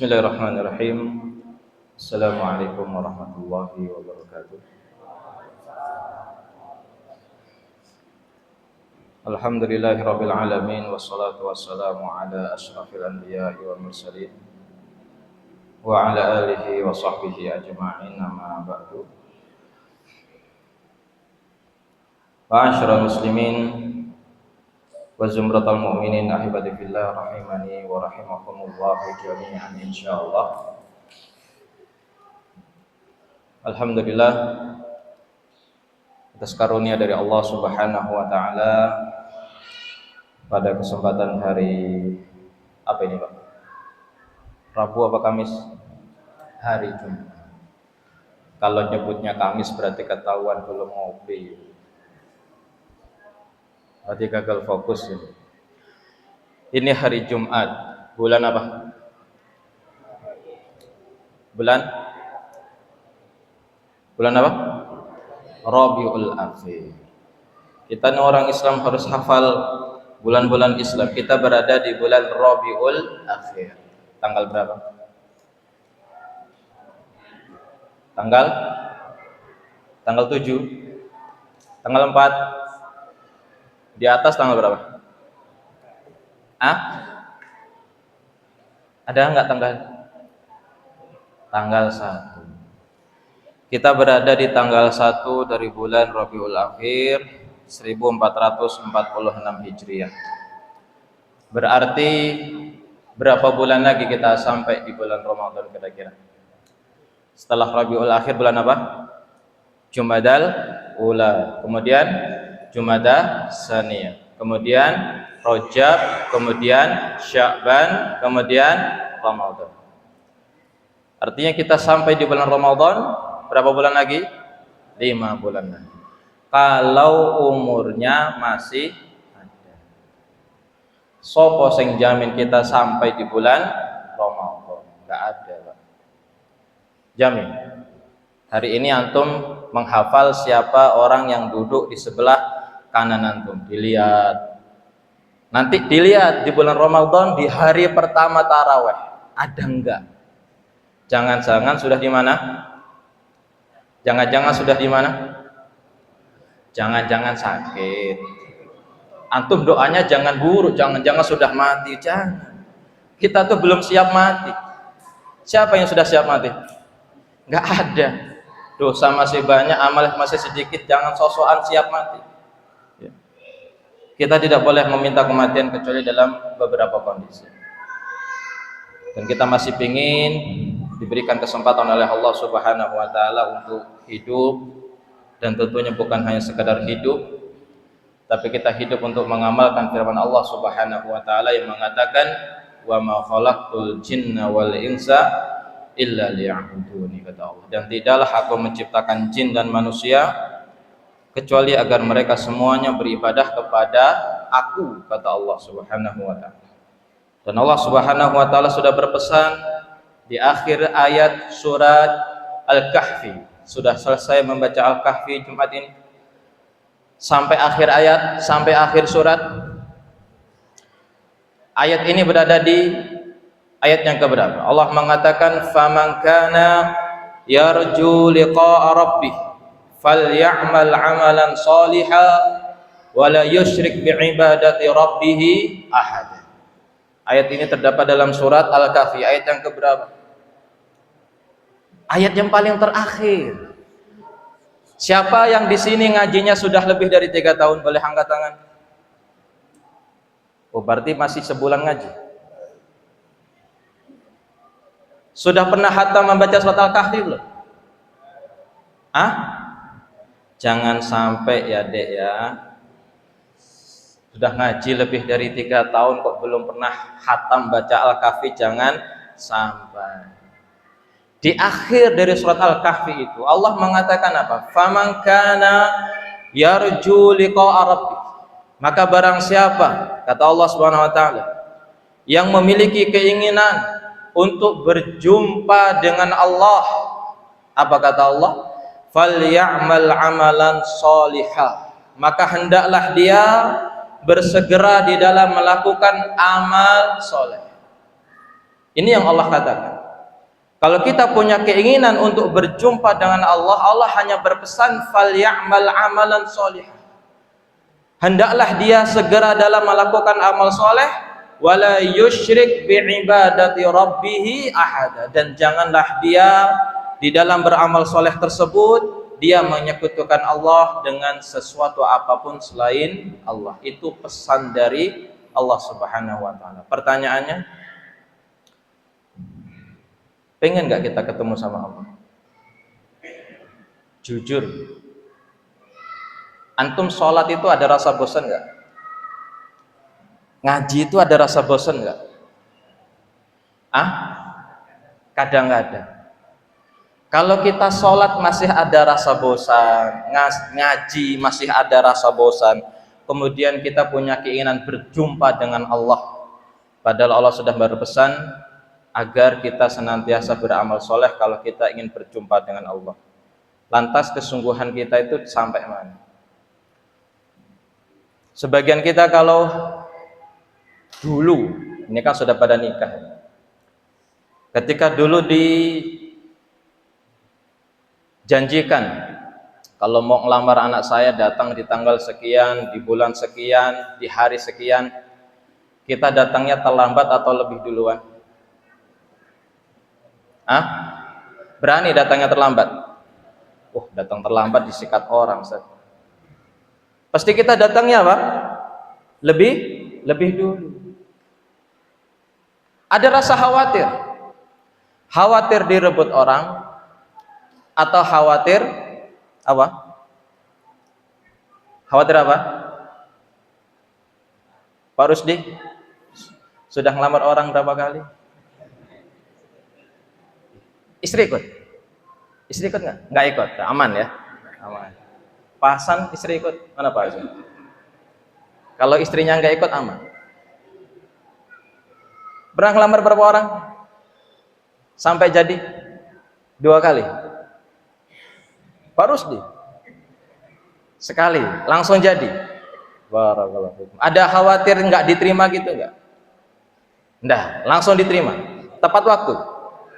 Bismillahirrahmanirrahim. Assalamualaikum warahmatullahi wabarakatuh. Alhamdulillahirabbil alamin wassalatu wassalamu ala asyrafil anbiya'i wal mursalin wa ala alihi wa sahbihi ajma'in, amma ba'du. Ma'asyiral muslimin wa zumratal mu'minin ahibati fillah rahimani wa rahimakumullah jami'an insyaallah. Alhamdulillah, atas karunia dari Allah Subhanahu wa taala pada kesempatan hari apa ini, Pak? Rabu apa Kamis? Hari Jumat. Kalau nyebutnya Kamis berarti ketahuan belum ngopi. Berarti gagal fokus ini. Ini hari Jumat. Bulan apa? Bulan apa? Rabiul Akhir. Kita nih orang Islam harus hafal bulan-bulan Islam. Kita berada di bulan Rabiul Akhir. Tanggal berapa? Tanggal 7. Tanggal 4. Di atas tanggal berapa? Ada enggak tanggal 1? Kita berada di tanggal 1 dari bulan Rabiul Akhir 1446 Hijriah. Berarti berapa bulan lagi kita sampai di bulan Ramadan kira-kira? Setelah Rabiul Akhir bulan apa? Jumadal Ula, kemudian Jumada Saniyah, kemudian Rajab, kemudian Sya'ban, kemudian Ramadan. Artinya kita sampai di bulan Ramadan berapa bulan lagi? 5 bulan lagi. Kalau umurnya masih ada. Sopo sing jamin kita sampai di bulan Ramadan? Enggak ada, Pak. Jamin. Hari ini antum menghafal siapa orang yang duduk di sebelah kanan antum, dilihat. Nanti dilihat di bulan Ramadan di hari pertama taraweh, ada enggak? Jangan-jangan sudah di mana? Jangan-jangan sudah di mana? Jangan-jangan sakit. Antum doanya jangan buruk, jangan-jangan sudah mati, jangan. Kita tuh belum siap mati. Siapa yang sudah siap mati? Enggak ada. Dosa masih banyak, amal masih sedikit, jangan sosokan siap mati. Kita tidak boleh meminta kematian kecuali dalam beberapa kondisi. Dan kita masih ingin diberikan kesempatan oleh Allah Subhanahu wa taala untuk hidup, dan tentunya bukan hanya sekadar hidup, tapi kita hidup untuk mengamalkan firman Allah Subhanahu wa taala yang mengatakan wa ma khalaqtul jinna wal insa illa liya'buduni, kata Allah. Dan tidaklah aku menciptakan jin dan manusia kecuali agar mereka semuanya beribadah kepada aku, kata Allah Subhanahu wa taala. Dan Allah Subhanahu wa taala sudah berpesan di akhir ayat surat Al-Kahfi. Sudah selesai membaca Al-Kahfi Jumat ini sampai akhir ayat, sampai akhir surat. Ayat ini berada di ayat yang keberapa? Allah mengatakan faman kana yarju liqa'a rabbih falyamal amalan shalihan wa la yusyrik bi'ibadati rabbih ahad. Ayat ini terdapat dalam surat Al-Kahfi, ayat yang keberapa? Ayat yang paling terakhir. Siapa yang di sini ngajinya sudah lebih dari 3 tahun boleh angkat tangan? Oh, berarti masih sebulan ngaji. Sudah pernah khatam membaca surat Al-Kahfi belum? Jangan sampai ya, Dek ya. Sudah ngaji lebih dari 3 tahun kok belum pernah khatam baca Al-Kahfi, jangan sampai. Di akhir dari surat Al-Kahfi itu Allah mengatakan apa? Faman kana yarju liqa'a rabbih. Maka barang siapa, kata Allah Subhanahu wa taala, yang memiliki keinginan untuk berjumpa dengan Allah, apa kata Allah? Falyamal amalan shalihah. Maka hendaklah dia bersegera di dalam melakukan amal soleh. Ini yang Allah katakan. Kalau kita punya keinginan untuk berjumpa dengan Allah, Allah hanya berpesan falyamal amalan sholihan. Hendaklah dia segera dalam melakukan amal soleh, wala yusyrik bi'ibadati rabbih ahada, dan janganlah dia di dalam beramal soleh tersebut dia menyekutukan Allah dengan sesuatu apapun selain Allah. Itu pesan dari Allah Subhanahu wa taala. Pertanyaannya, pengen nggak kita ketemu sama Allah? Jujur, antum sholat itu ada rasa bosan nggak? Ngaji itu ada rasa bosan nggak? Kadang-kadang. Kalau kita sholat masih ada rasa bosan, ngaji masih ada rasa bosan, kemudian kita punya keinginan berjumpa dengan Allah, padahal Allah sudah berpesan agar kita senantiasa beramal soleh kalau kita ingin berjumpa dengan Allah. Lantas kesungguhan kita itu sampai mana? Sebagian kita kalau dulu, ini kan sudah pada nikah, ketika dulu dijanjikan kalau mau ngelamar anak saya datang di tanggal sekian, di bulan sekian, di hari sekian, kita datangnya terlambat atau lebih duluan? Berani datangnya terlambat? Datang terlambat disikat orang, Ustaz. Pasti kita datangnya apa? Lebih dulu. Ada rasa khawatir. Khawatir direbut orang atau khawatir apa? Khawatir apa? Pak Rusdi sudah ngelamar orang berapa kali? Istri ikut? Istri ikut nggak? Nggak ikut, aman ya? Aman. Pak Hasan istri ikut? Mana Pak Hasan? Kalau istrinya nggak ikut aman. Pernah ngelamar berapa orang? Sampai jadi 2 kali. Pak Rusdi sekali, langsung jadi. Barakallahu. Ada khawatir nggak diterima gitu nggak? Nggak, langsung diterima. Tepat waktu.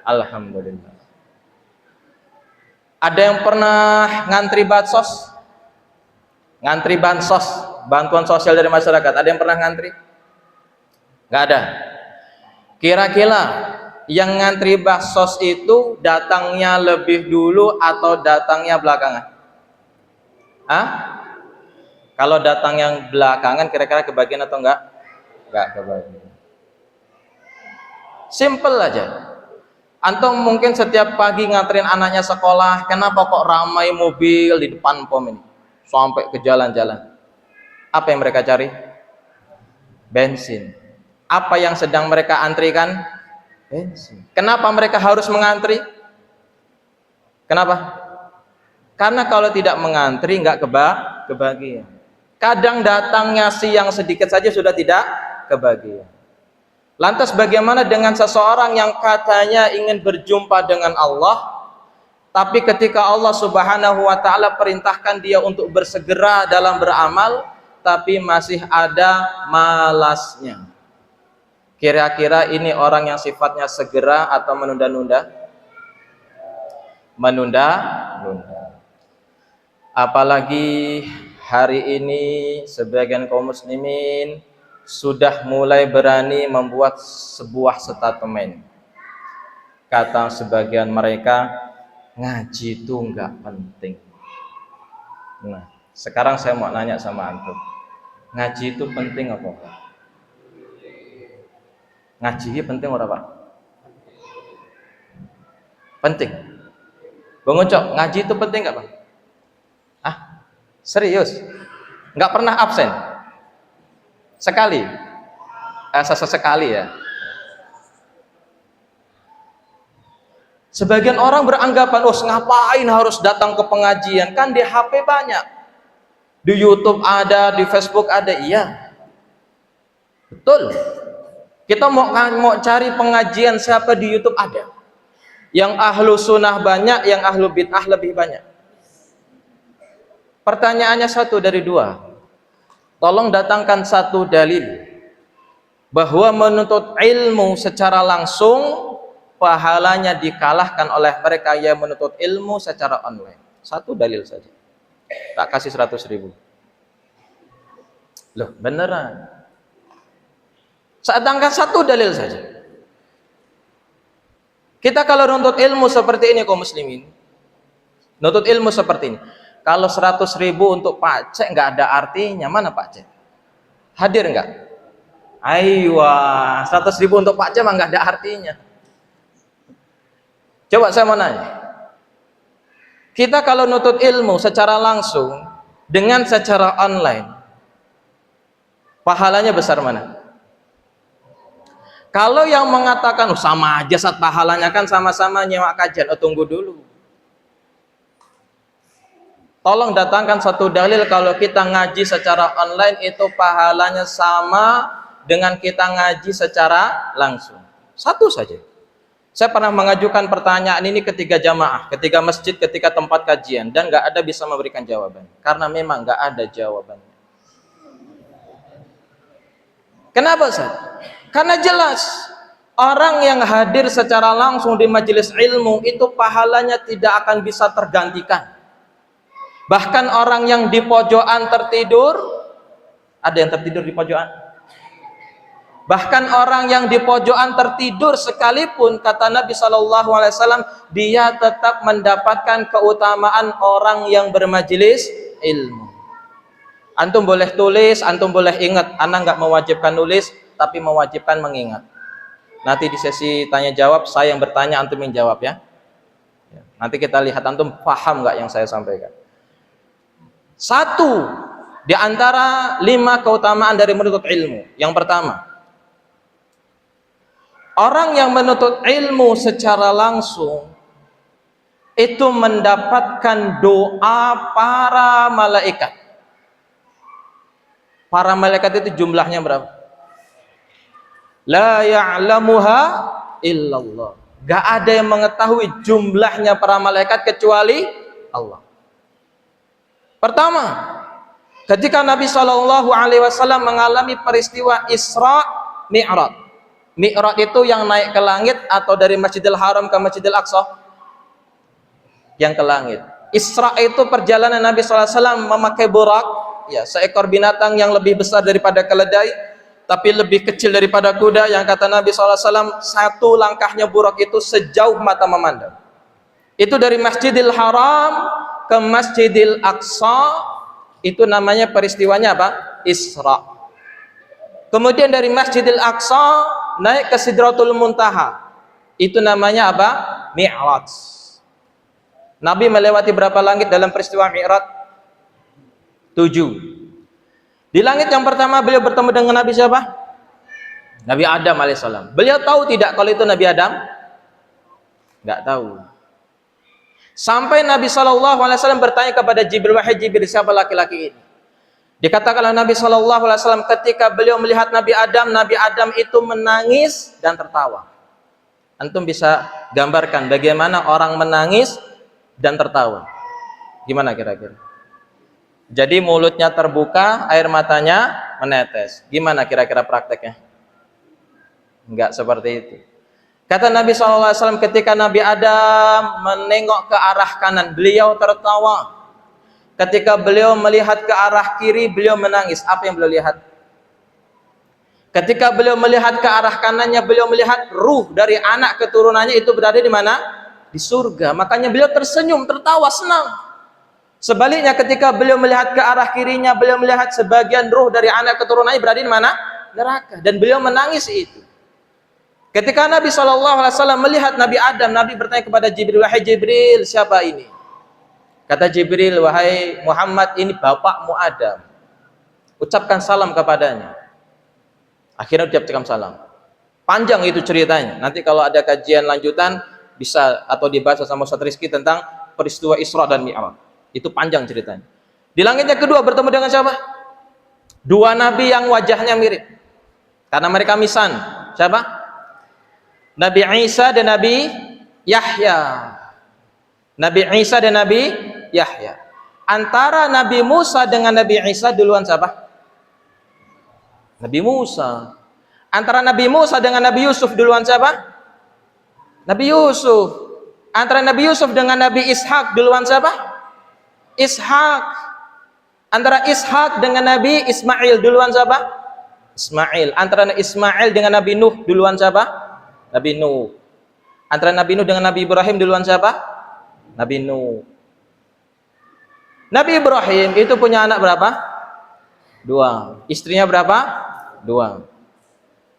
Alhamdulillah. Ada yang pernah ngantri bansos? Ngantri bansos, bantuan sosial dari masyarakat. Ada yang pernah ngantri? Nggak ada. Kira-kira yang ngantri bansos itu datangnya lebih dulu atau datangnya belakangan? Kalau datang yang belakangan kira-kira kebagian atau enggak? Enggak kebagian. Simple aja. Antum mungkin setiap pagi nganterin anaknya sekolah, kenapa kok ramai mobil di depan pom ini? Sampai ke jalan-jalan. Apa yang mereka cari? Bensin. Apa yang sedang mereka antrikan? Bensin. Kenapa mereka harus mengantri? Kenapa? Karena kalau tidak mengantri nggak kebagian. Kadang datangnya siang sedikit saja sudah tidak kebagian. Lantas bagaimana dengan seseorang yang katanya ingin berjumpa dengan Allah, tapi ketika Allah Subhanahu wa taala perintahkan dia untuk bersegera dalam beramal, tapi masih ada malasnya? Kira-kira ini orang yang sifatnya segera atau menunda-nunda? Menunda-nunda. Apalagi hari ini sebagian kaum muslimin sudah mulai berani membuat sebuah statement. Kata sebagian mereka, ngaji itu enggak penting. Nah, sekarang saya mau nanya sama antum, ngaji itu penting apa enggak? Ngaji itu penting apa Pak? Penting. Bang Ucok, ngaji itu penting enggak Pak? Serius? Enggak pernah absen? Sekali? Sesekali ya. Sebagian orang beranggapan, ngapain harus datang ke pengajian? Kan di HP banyak, di YouTube ada, di Facebook ada. Iya, betul. Kita mau cari pengajian siapa di YouTube ada. Yang ahlu sunnah banyak, yang ahlu bid'ah lebih banyak. Pertanyaannya 1 dari 2. Tolong datangkan 1 dalil bahwa menuntut ilmu secara langsung pahalanya dikalahkan oleh mereka yang menuntut ilmu secara online. Satu dalil saja, tak kasih 100.000. Loh, beneran. Sedangkan satu dalil saja. Kita kalau nuntut ilmu seperti ini kaum muslimin, nuntut ilmu seperti ini, kalau 100.000 untuk Pak Cek nggak ada artinya. Mana Pak Cek? Hadir nggak? Aywa, 100.000 untuk Pak Cek mah nggak ada artinya. Coba saya mau nanya, kita kalau nuntut ilmu secara langsung dengan secara online, pahalanya besar mana? Kalau yang mengatakan sama aja saat pahalanya kan sama-sama nyewa kajian, tunggu dulu. Tolong datangkan satu dalil kalau kita ngaji secara online itu pahalanya sama dengan kita ngaji secara langsung. Satu saja. Saya pernah mengajukan pertanyaan ini ketiga jamaah, ketiga masjid, ketika tempat kajian, dan nggak ada bisa memberikan jawaban karena memang nggak ada jawabannya. Kenapa Ustaz? Karena jelas orang yang hadir secara langsung di majelis ilmu itu pahalanya tidak akan bisa tergantikan. Bahkan orang yang di pojokan tertidur, ada yang tertidur di pojokan? Bahkan orang yang di pojokan tertidur sekalipun, kata Nabi SAW, dia tetap mendapatkan keutamaan orang yang bermajelis ilmu. Antum boleh tulis, antum boleh ingat. Ana nggak mewajibkan nulis, tapi mewajibkan mengingat. Nanti di sesi tanya jawab, saya yang bertanya, antum yang jawab ya. Nanti kita lihat antum paham nggak yang saya sampaikan. Satu di antara 5 keutamaan dari menuntut ilmu. Yang pertama, orang yang menuntut ilmu secara langsung itu mendapatkan doa para malaikat. Para malaikat itu jumlahnya berapa? La ya'lamuha illallah. Gak ada yang mengetahui jumlahnya para malaikat kecuali Allah. Pertama, ketika Nabi SAW mengalami peristiwa Isra Mi'raj. Mi'raj itu yang naik ke langit atau dari Masjidil Haram ke Masjidil Aqsa? Yang ke langit. Isra itu perjalanan Nabi SAW memakai burak, ya, seekor binatang yang lebih besar daripada keledai, tapi lebih kecil daripada kuda, yang kata Nabi SAW, satu langkahnya burak itu sejauh mata memandang. Itu dari Masjidil Haram ke Masjidil Aqsa, itu namanya peristiwanya apa? Isra. Kemudian dari Masjidil Aqsa naik ke Sidratul Muntaha, itu namanya apa? Mi'raj. Nabi melewati berapa langit dalam peristiwa Mi'raj? 7. Di langit yang pertama beliau bertemu dengan Nabi siapa? Nabi Adam alaihissalam. Beliau tahu tidak kalau itu Nabi Adam? Nggak tahu. Sampai Nabi SAW bertanya kepada Jibril, wahai Jibril, siapa laki-laki ini? Dikatakan oleh Nabi SAW, ketika beliau melihat Nabi Adam itu menangis dan tertawa. Antum bisa gambarkan bagaimana orang menangis dan tertawa? Gimana kira-kira? Jadi mulutnya terbuka, air matanya menetes. Gimana kira-kira prakteknya? Enggak seperti itu. Kata Nabi SAW, ketika Nabi Adam menengok ke arah kanan, beliau tertawa. Ketika beliau melihat ke arah kiri, beliau menangis. Apa yang beliau lihat? Ketika beliau melihat ke arah kanannya, beliau melihat ruh dari anak keturunannya itu berada di mana? Di surga. Makanya beliau tersenyum, tertawa, senang. Sebaliknya ketika beliau melihat ke arah kirinya, beliau melihat sebagian ruh dari anak keturunannya berada di mana? Neraka. Dan beliau menangis itu. Ketika Nabi SAW melihat Nabi Adam, Nabi bertanya kepada Jibril, wahai Jibril, siapa ini? Kata Jibril, wahai Muhammad, ini bapakmu Adam. Ucapkan salam kepadanya. Akhirnya ucapkan salam. Panjang itu ceritanya. Nanti kalau ada kajian lanjutan bisa atau dibahas sama Ustaz Rizky tentang peristiwa Isra dan Mi'raj. Itu panjang ceritanya. Di langit yang kedua bertemu dengan siapa? 2 nabi yang wajahnya mirip. Karena mereka misan. Siapa? Nabi Isa dan Nabi Yahya. Nabi Isa dan Nabi Yahya. Antara Nabi Musa dengan Nabi Isa duluan siapa? Nabi Musa. Antara Nabi Musa dengan Nabi Yusuf duluan siapa? Nabi Yusuf. Antara Nabi Yusuf dengan Nabi Ishak duluan siapa? Ishak. Antara Ishak dengan Nabi Ismail duluan siapa? Ismail. Antara Ismail dengan Nabi Nuh duluan siapa? Nabi Nuh. Antara Nabi Nuh dengan Nabi Ibrahim duluan siapa? Nabi Nuh. Nabi Ibrahim itu punya anak berapa? 2. Istrinya berapa? 2.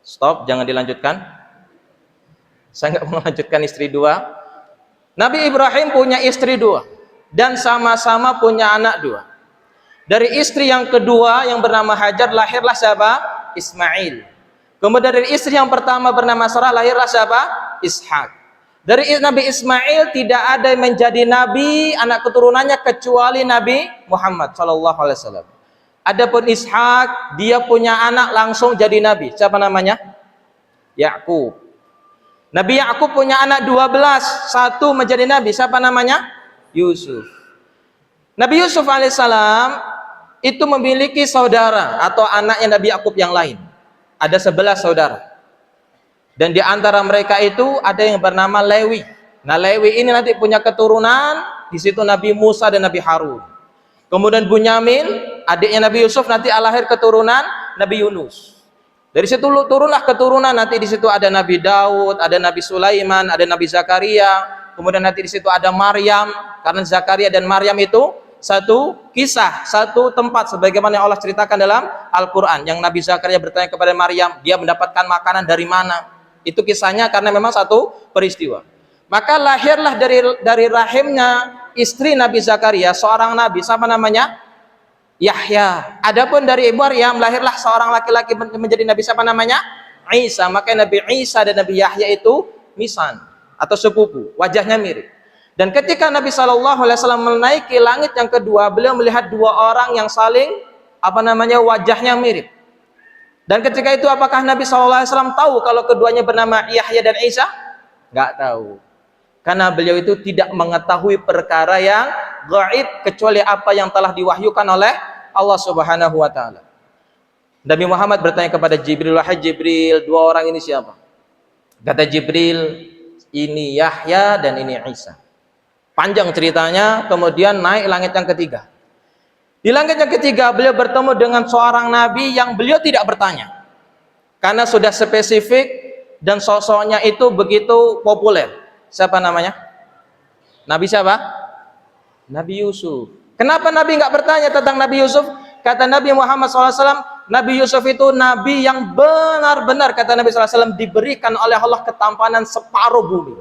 Stop, jangan dilanjutkan. Saya nggak mau melanjutkan istri 2. Nabi Ibrahim punya istri 2 dan sama-sama punya anak 2. Dari istri yang kedua yang bernama Hajar lahirlah siapa? Ismail. Kemudian dari istri yang pertama bernama Sarah lahirlah siapa? Ishak. Dari Nabi Ismail tidak ada yang menjadi nabi anak keturunannya kecuali Nabi Muhammad sallallahu alaihi wasallam. Adapun Ishak, dia punya anak langsung jadi nabi. Siapa namanya? Yakub. Nabi Yakub punya anak 12, satu menjadi nabi. Siapa namanya? Yusuf. Nabi Yusuf alaihissalam itu memiliki saudara atau anaknya Nabi Yakub yang lain. Ada 11 saudara. Dan di antara mereka itu ada yang bernama Lewi. Nah, Lewi ini nanti punya keturunan, di situ Nabi Musa dan Nabi Harun. Kemudian Bunyamin, adiknya Nabi Yusuf, nanti lahir keturunan Nabi Yunus. Dari situ turunlah keturunan, nanti di situ ada Nabi Daud, ada Nabi Sulaiman, ada Nabi Zakaria, kemudian nanti di situ ada Maryam, karena Zakaria dan Maryam itu satu kisah, satu tempat sebagaimana yang Allah ceritakan dalam Al-Qur'an. Yang Nabi Zakaria bertanya kepada Maryam, dia mendapatkan makanan dari mana? Itu kisahnya karena memang satu peristiwa. Maka lahirlah dari rahimnya istri Nabi Zakaria seorang nabi, siapa namanya? Yahya. Adapun dari ibu Maryam lahirlah seorang laki-laki menjadi nabi, siapa namanya? Isa. Maka Nabi Isa dan Nabi Yahya itu misan atau sepupu, wajahnya mirip. Dan ketika Nabi SAW menaiki langit yang kedua, beliau melihat 2 orang yang saling wajahnya mirip. Dan ketika itu apakah Nabi SAW tahu kalau keduanya bernama Yahya dan Isa? Nggak tahu. Karena beliau itu tidak mengetahui perkara yang gaib kecuali apa yang telah diwahyukan oleh Allah Subhanahu wa taala. Nabi Muhammad bertanya kepada Jibril, "Wahai Jibril, 2 orang ini siapa?" Kata Jibril, "Ini Yahya dan ini Isa." Panjang ceritanya, kemudian naik langit yang ketiga. Di langit yang ketiga beliau bertemu dengan seorang nabi yang beliau tidak bertanya. Karena sudah spesifik dan sosoknya itu begitu populer. Siapa namanya? Nabi siapa? Nabi Yusuf. Kenapa Nabi nggak bertanya tentang Nabi Yusuf? Kata Nabi Muhammad SAW, Nabi Yusuf itu Nabi yang benar-benar, kata Nabi SAW, diberikan oleh Allah ketampanan separuh bumi.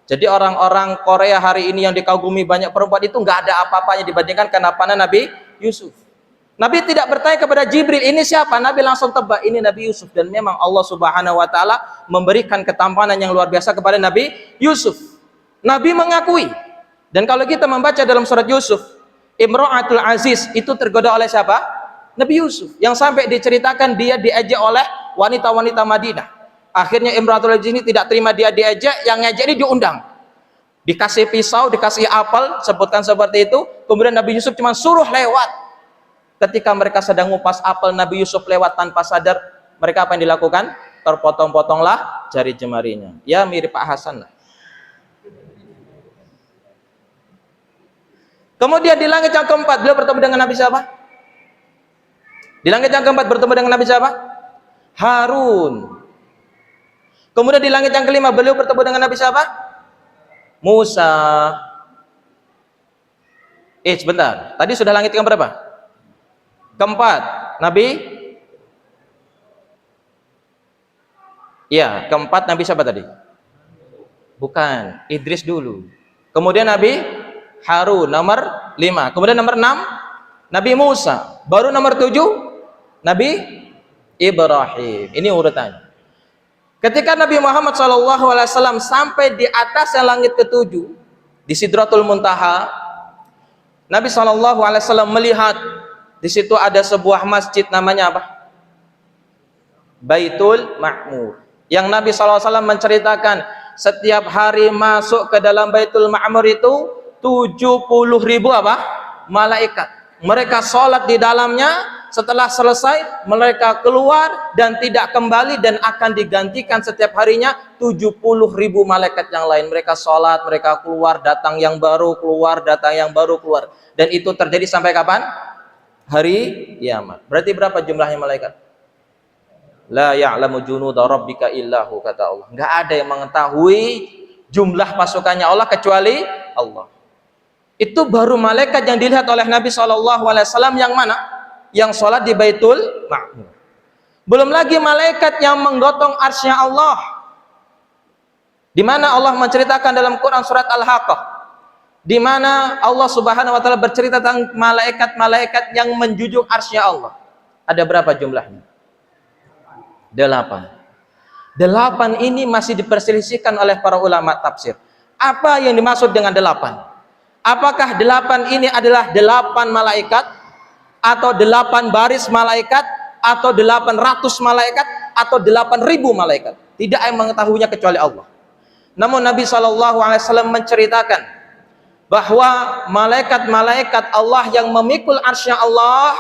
Jadi orang-orang Korea hari ini yang dikagumi banyak perempuan itu nggak ada apa-apanya dibandingkan ketampanan Nabi Yusuf. Nabi tidak bertanya kepada Jibril, ini siapa? Nabi langsung tebak, ini Nabi Yusuf. Dan memang Allah Subhanahu wa taala memberikan ketampanan yang luar biasa kepada Nabi Yusuf. Nabi mengakui. Dan kalau kita membaca dalam surat Yusuf, Imra'atul Aziz itu tergoda oleh siapa? Nabi Yusuf. Yang sampai diceritakan dia diejek oleh wanita-wanita Madinah. Akhirnya Imra'atul Aziz ini tidak terima dia diejek, yang ngejek ini diundang. Dikasih pisau, dikasih apel, sebutkan seperti itu. Kemudian Nabi Yusuf cuma suruh lewat. Ketika mereka sedang ngupas apel, Nabi Yusuf lewat tanpa sadar, mereka apa yang dilakukan? Terpotong-potonglah jari jemarinya. Ya mirip Pak Hasan lah. Kemudian di langit yang keempat beliau bertemu dengan Nabi siapa? Di langit yang keempat bertemu dengan Nabi siapa? Harun. Kemudian di langit yang kelima beliau bertemu dengan Nabi siapa? Musa. Sebentar. Tadi sudah langit yang berapa? Keempat, Nabi? Ya, keempat Nabi siapa tadi? Bukan, Idris dulu. Kemudian Nabi Harun, nomor 5. Kemudian nomor 6, Nabi Musa. Baru nomor 7, Nabi Ibrahim. Ini urutannya. Ketika Nabi Muhammad SAW sampai di atas langit ke-7, di Sidratul Muntaha, Nabi SAW melihat di situ ada sebuah masjid namanya apa? Baitul Ma'mur. Yang Nabi SAW menceritakan setiap hari masuk ke dalam Baitul Ma'mur itu 70.000 apa? Malaikat. Mereka sholat di dalamnya setelah selesai mereka keluar dan tidak kembali, dan akan digantikan setiap harinya 70.000 malaikat yang lain. Mereka sholat, mereka keluar, datang yang baru, keluar, datang yang baru, keluar. Dan itu terjadi sampai kapan? Hari kiamat. Berarti berapa jumlahnya malaikat? La ya'lamu junuda rabbika illahu, kata Allah. Enggak ada yang mengetahui jumlah pasukannya Allah kecuali Allah. Itu baru malaikat yang dilihat oleh Nabi SAW yang mana? Yang sholat di Baitul Ma'mur. Belum lagi malaikat yang menggotong arsy-Nya Allah. Di mana Allah menceritakan dalam Quran surat Al-Haqqah, di mana Allah Subhanahu wa taala bercerita tentang malaikat-malaikat yang menjunjung arsy-Nya Allah. Ada berapa jumlahnya? 8. 8 ini masih diperselisihkan oleh para ulama tafsir. Apa yang dimaksud dengan 8? Apakah 8 ini adalah 8 malaikat, atau 8 baris malaikat, atau 800 malaikat, atau 8.000 malaikat? Tidak yang mengetahuinya kecuali Allah. Namun Nabi SAW menceritakan bahwa malaikat-malaikat Allah yang memikul arsy Allah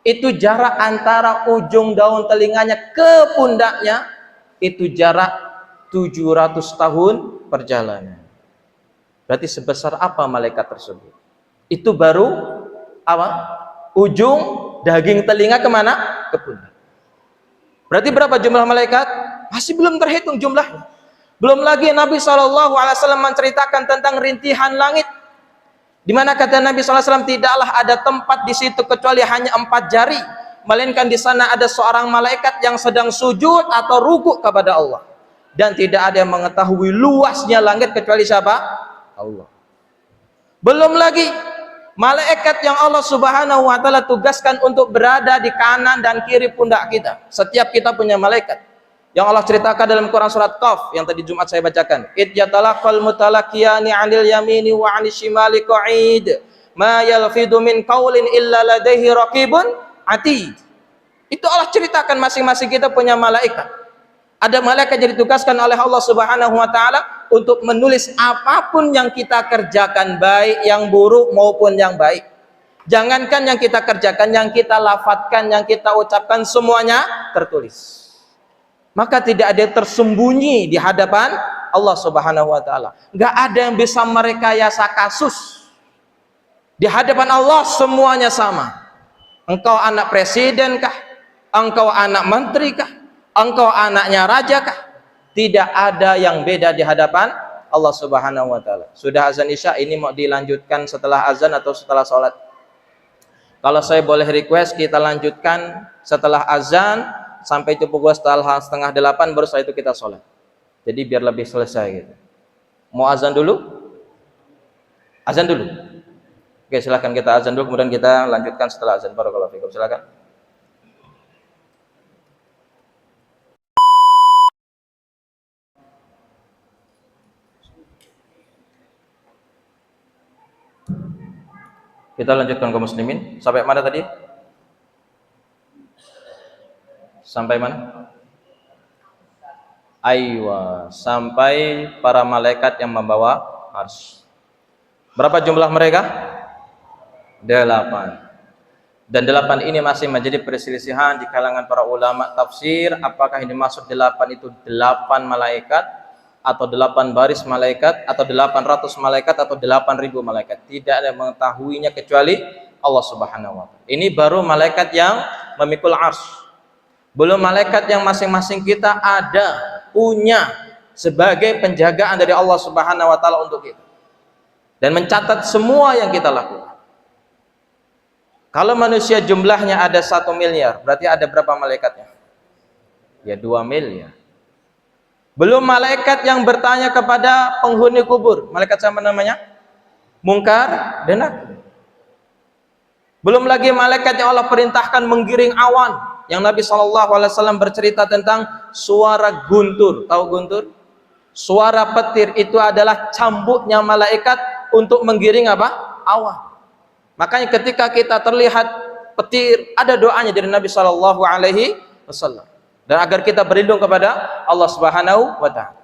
itu jarak antara ujung daun telinganya ke pundaknya itu jarak 700 tahun perjalanan. Berarti sebesar apa malaikat tersebut? Itu baru apa? Ujung daging telinga kemana? Ke pundak. Berarti berapa jumlah malaikat? Masih belum terhitung jumlahnya. Belum lagi Nabi SAW menceritakan tentang rintihan langit, di mana kata Nabi SAW, tidaklah ada tempat di situ kecuali hanya 4 jari, melainkan di sana ada seorang malaikat yang sedang sujud atau rukuk kepada Allah. Dan tidak ada yang mengetahui luasnya langit kecuali siapa? Allah. Belum lagi malaikat yang Allah Subhanahu wa taala tugaskan untuk berada di kanan dan kiri pundak kita. Setiap kita punya malaikat yang Allah ceritakan dalam Quran surat Qaf yang tadi Jumat saya bacakan. Id yatalaqal mutalaqiyani 'anil yamini wa 'anil shimali qa'id ma yalfidu min qaulin illa ladaihi raqibun atid. Itu Allah ceritakan masing-masing kita punya malaikat. Ada malaikat yang ditugaskan oleh Allah Subhanahu wa taala untuk menulis apapun yang kita kerjakan, baik yang buruk maupun yang baik. Jangankan yang kita kerjakan, yang kita lafadzkan, yang kita ucapkan, semuanya tertulis. Maka tidak ada yang tersembunyi di hadapan Allah Subhanahu wa taala. Enggak ada yang bisa merekayasa kasus. Di hadapan Allah semuanya sama. Engkau anak presiden kah? Engkau anak menteri kah? Engkau anaknya raja kah? Tidak ada yang beda di hadapan Allah Subhanahu wa taala. Sudah azan Isya, ini mau dilanjutkan setelah azan atau setelah sholat? Kalau saya boleh request, kita lanjutkan setelah azan sampai itu pukul 7:30 baru setelah itu kita sholat. Jadi biar lebih selesai gitu. Mau azan dulu? Azan dulu. Oke, silakan kita azan dulu, kemudian kita lanjutkan setelah azan. Barakallahu fikum. Silakan. Kita lanjutkan kaum muslimin. Sampai mana tadi? Sampai mana? Aywa, sampai para malaikat yang membawa arsy. Berapa jumlah mereka? 8. Dan 8 ini masih menjadi perselisihan di kalangan para ulama tafsir, apakah ini maksud 8 itu 8 malaikat, atau 8 baris malaikat, atau 800 malaikat, atau 8.000 malaikat. Tidak ada yang mengetahuinya kecuali Allah Subhanahu wa taala. Ini baru malaikat yang memikul arsy. Belum malaikat yang masing-masing kita ada, punya sebagai penjagaan dari Allah Subhanahu wa taala untuk kita, dan mencatat semua yang kita lakukan. Kalau manusia jumlahnya ada 1 miliar, berarti ada berapa malaikatnya? Ya 2 miliar. Belum malaikat yang bertanya kepada penghuni kubur. Malaikat siapa namanya? Munkar dan Nakir. Belum lagi malaikat yang Allah perintahkan menggiring awan, yang Nabi SAW bercerita tentang suara guntur. Tahu guntur? Suara petir itu adalah cambuknya malaikat untuk menggiring apa? Awan. Makanya ketika kita terlihat petir, ada doanya dari Nabi SAW. Dan agar kita berlindung kepada Allah Subhanahu wa taala.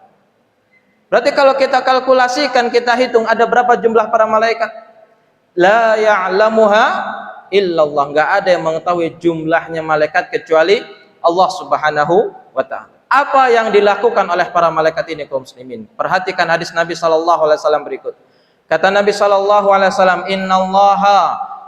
Berarti kalau kita kalkulasikan, kita hitung ada berapa jumlah para malaikat? La ya'lamuha illallah. Enggak ada yang mengetahui jumlahnya malaikat kecuali Allah Subhanahu wa taala. Apa yang dilakukan oleh para malaikat ini kaum muslimin? Perhatikan hadis Nabi sallallahu alaihi wasallam berikut. Kata Nabi sallallahu alaihi wasallam, "Innallaha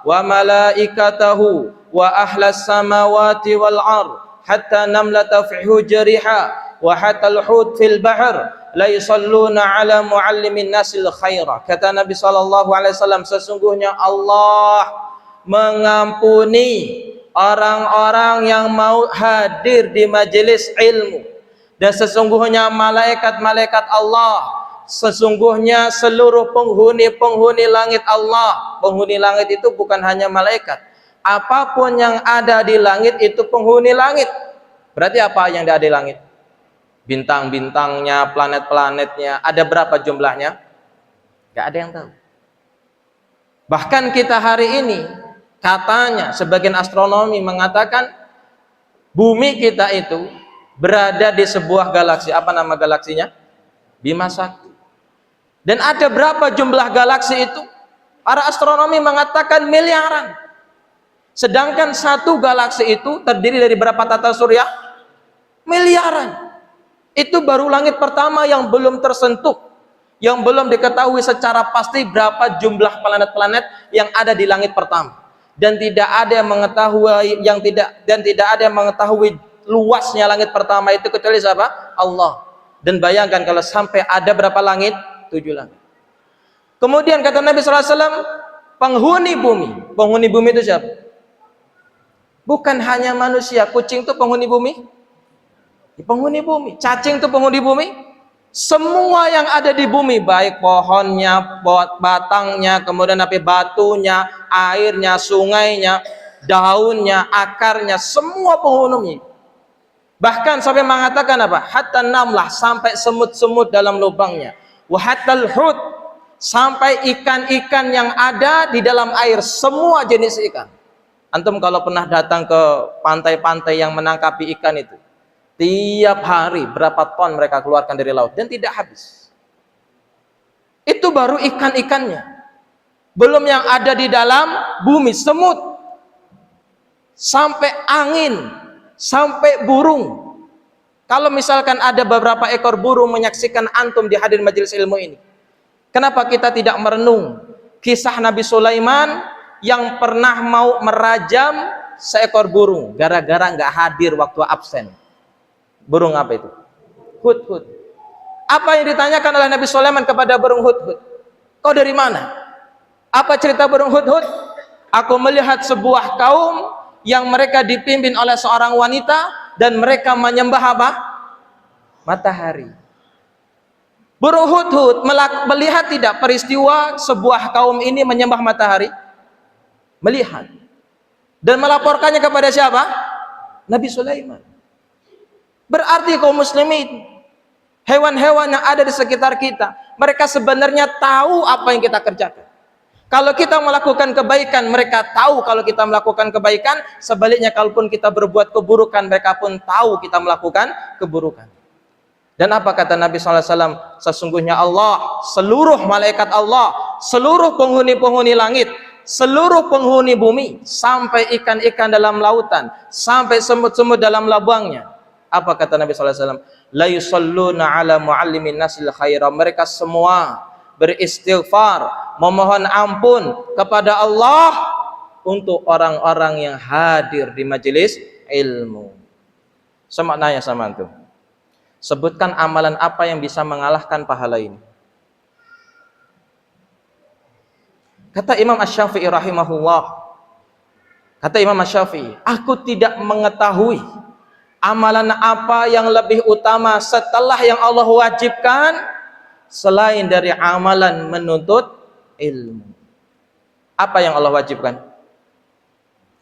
wa malaikatahu wa ahlas samawati wal ard hatta namlata fi hujriha wa hatta al-hut fil bahr la yusalluna ala muallimin nasil khaira." Kata Nabi sallallahu alaihi wasallam, sesungguhnya Allah mengampuni orang-orang yang mau hadir di majelis ilmu, dan sesungguhnya malaikat-malaikat Allah, sesungguhnya seluruh penghuni langit Allah. Penghuni langit itu bukan hanya malaikat, apapun yang ada di langit itu penghuni langit. Berarti apa yang ada di langit? Bintang-bintangnya, planet-planetnya, ada berapa jumlahnya? Gak ada yang tahu. Bahkan kita hari ini, katanya sebagian astronomi mengatakan bumi kita itu berada di sebuah galaksi. Apa nama galaksinya? Bima Sakti. Dan ada berapa jumlah galaksi itu? Para astronomi mengatakan miliaran. Sedangkan satu galaksi itu terdiri dari berapa tata surya? Miliaran. Itu baru langit pertama yang belum tersentuh, yang belum diketahui secara pasti berapa jumlah planet-planet yang ada di langit pertama. Dan tidak ada yang mengetahui tidak ada yang mengetahui luasnya langit pertama itu kecuali siapa? Allah. Dan bayangkan kalau sampai ada berapa langit? 7 langit. Kemudian kata Nabi SAW, penghuni bumi. Penghuni bumi itu siapa? Bukan hanya manusia. Kucing itu penghuni bumi? Penghuni bumi. Cacing itu penghuni bumi? Semua yang ada di bumi, baik pohonnya, batangnya, kemudian batunya, airnya, sungainya, daunnya, akarnya, semua penghuninya. Bahkan sampai mengatakan apa? Hatta namlah, sampai semut-semut dalam lubangnya. Wa hatal hut, sampai ikan-ikan yang ada di dalam air, semua jenis ikan. Antum kalau pernah datang ke pantai-pantai yang menangkapi ikan itu, tiap hari berapa ton mereka keluarkan dari laut dan tidak habis. Itu baru ikan-ikannya. Belum yang ada di dalam bumi, semut, sampai angin, sampai burung. Kalau misalkan ada beberapa ekor burung menyaksikan antum di hadir majelis ilmu ini, kenapa kita tidak merenung kisah Nabi Sulaiman yang pernah mau merajam seekor burung gara-gara nggak hadir waktu absen? Burung apa itu? Hudhud. Apa yang ditanyakan oleh Nabi Sulaiman kepada burung hudhud? Kau dari mana? Apa cerita burung hudhud? Aku melihat sebuah kaum yang mereka dipimpin oleh seorang wanita dan mereka menyembah apa? Matahari. Burung hudhud melihat tidak peristiwa sebuah kaum ini menyembah matahari? Melihat. Dan melaporkannya kepada siapa? Nabi Sulaiman. Berarti kaum muslimin, hewan-hewan yang ada di sekitar kita, mereka sebenarnya tahu apa yang kita kerjakan. Kalau kita melakukan kebaikan, mereka tahu kalau kita melakukan kebaikan. Sebaliknya, kalaupun kita berbuat keburukan, mereka pun tahu kita melakukan keburukan. Dan apa kata Nabi SAW? Sesungguhnya Allah, seluruh malaikat Allah, seluruh penghuni-penghuni langit, seluruh penghuni bumi, sampai ikan-ikan dalam lautan, sampai semut-semut dalam lubangnya. Apa kata Nabi SAW? La yusalluna ala muallimin nasil khaira. Mereka semua beristighfar, memohon ampun kepada Allah untuk orang-orang yang hadir di majelis ilmu. Sama nanya sama antum. Sebutkan amalan apa yang bisa mengalahkan pahala ini. Kata Imam Asy-Syafi'i rahimahullah. Kata Imam Asy-Syafi'i, aku tidak mengetahui amalan apa yang lebih utama setelah yang Allah wajibkan selain dari amalan menuntut ilmu. Apa yang Allah wajibkan?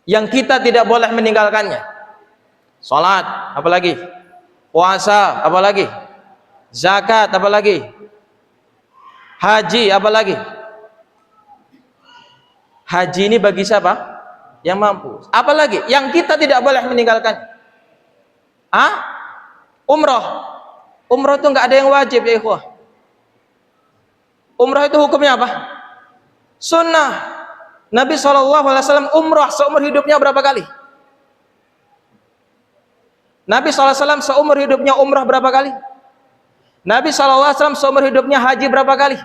Yang kita tidak boleh meninggalkannya. Salat, apalagi? Puasa, apalagi? Zakat, apalagi? Haji, apalagi? Haji ini bagi siapa? Yang mampu. Apalagi? Yang kita tidak boleh meninggalkannya. Umroh. Umroh itu nggak ada yang wajib ya ikhwah. Umroh itu hukumnya apa? Sunnah. Nabi SAW umrah seumur hidupnya berapa kali? Nabi SAW seumur hidupnya umrah berapa kali? Nabi SAW seumur hidupnya haji berapa kali?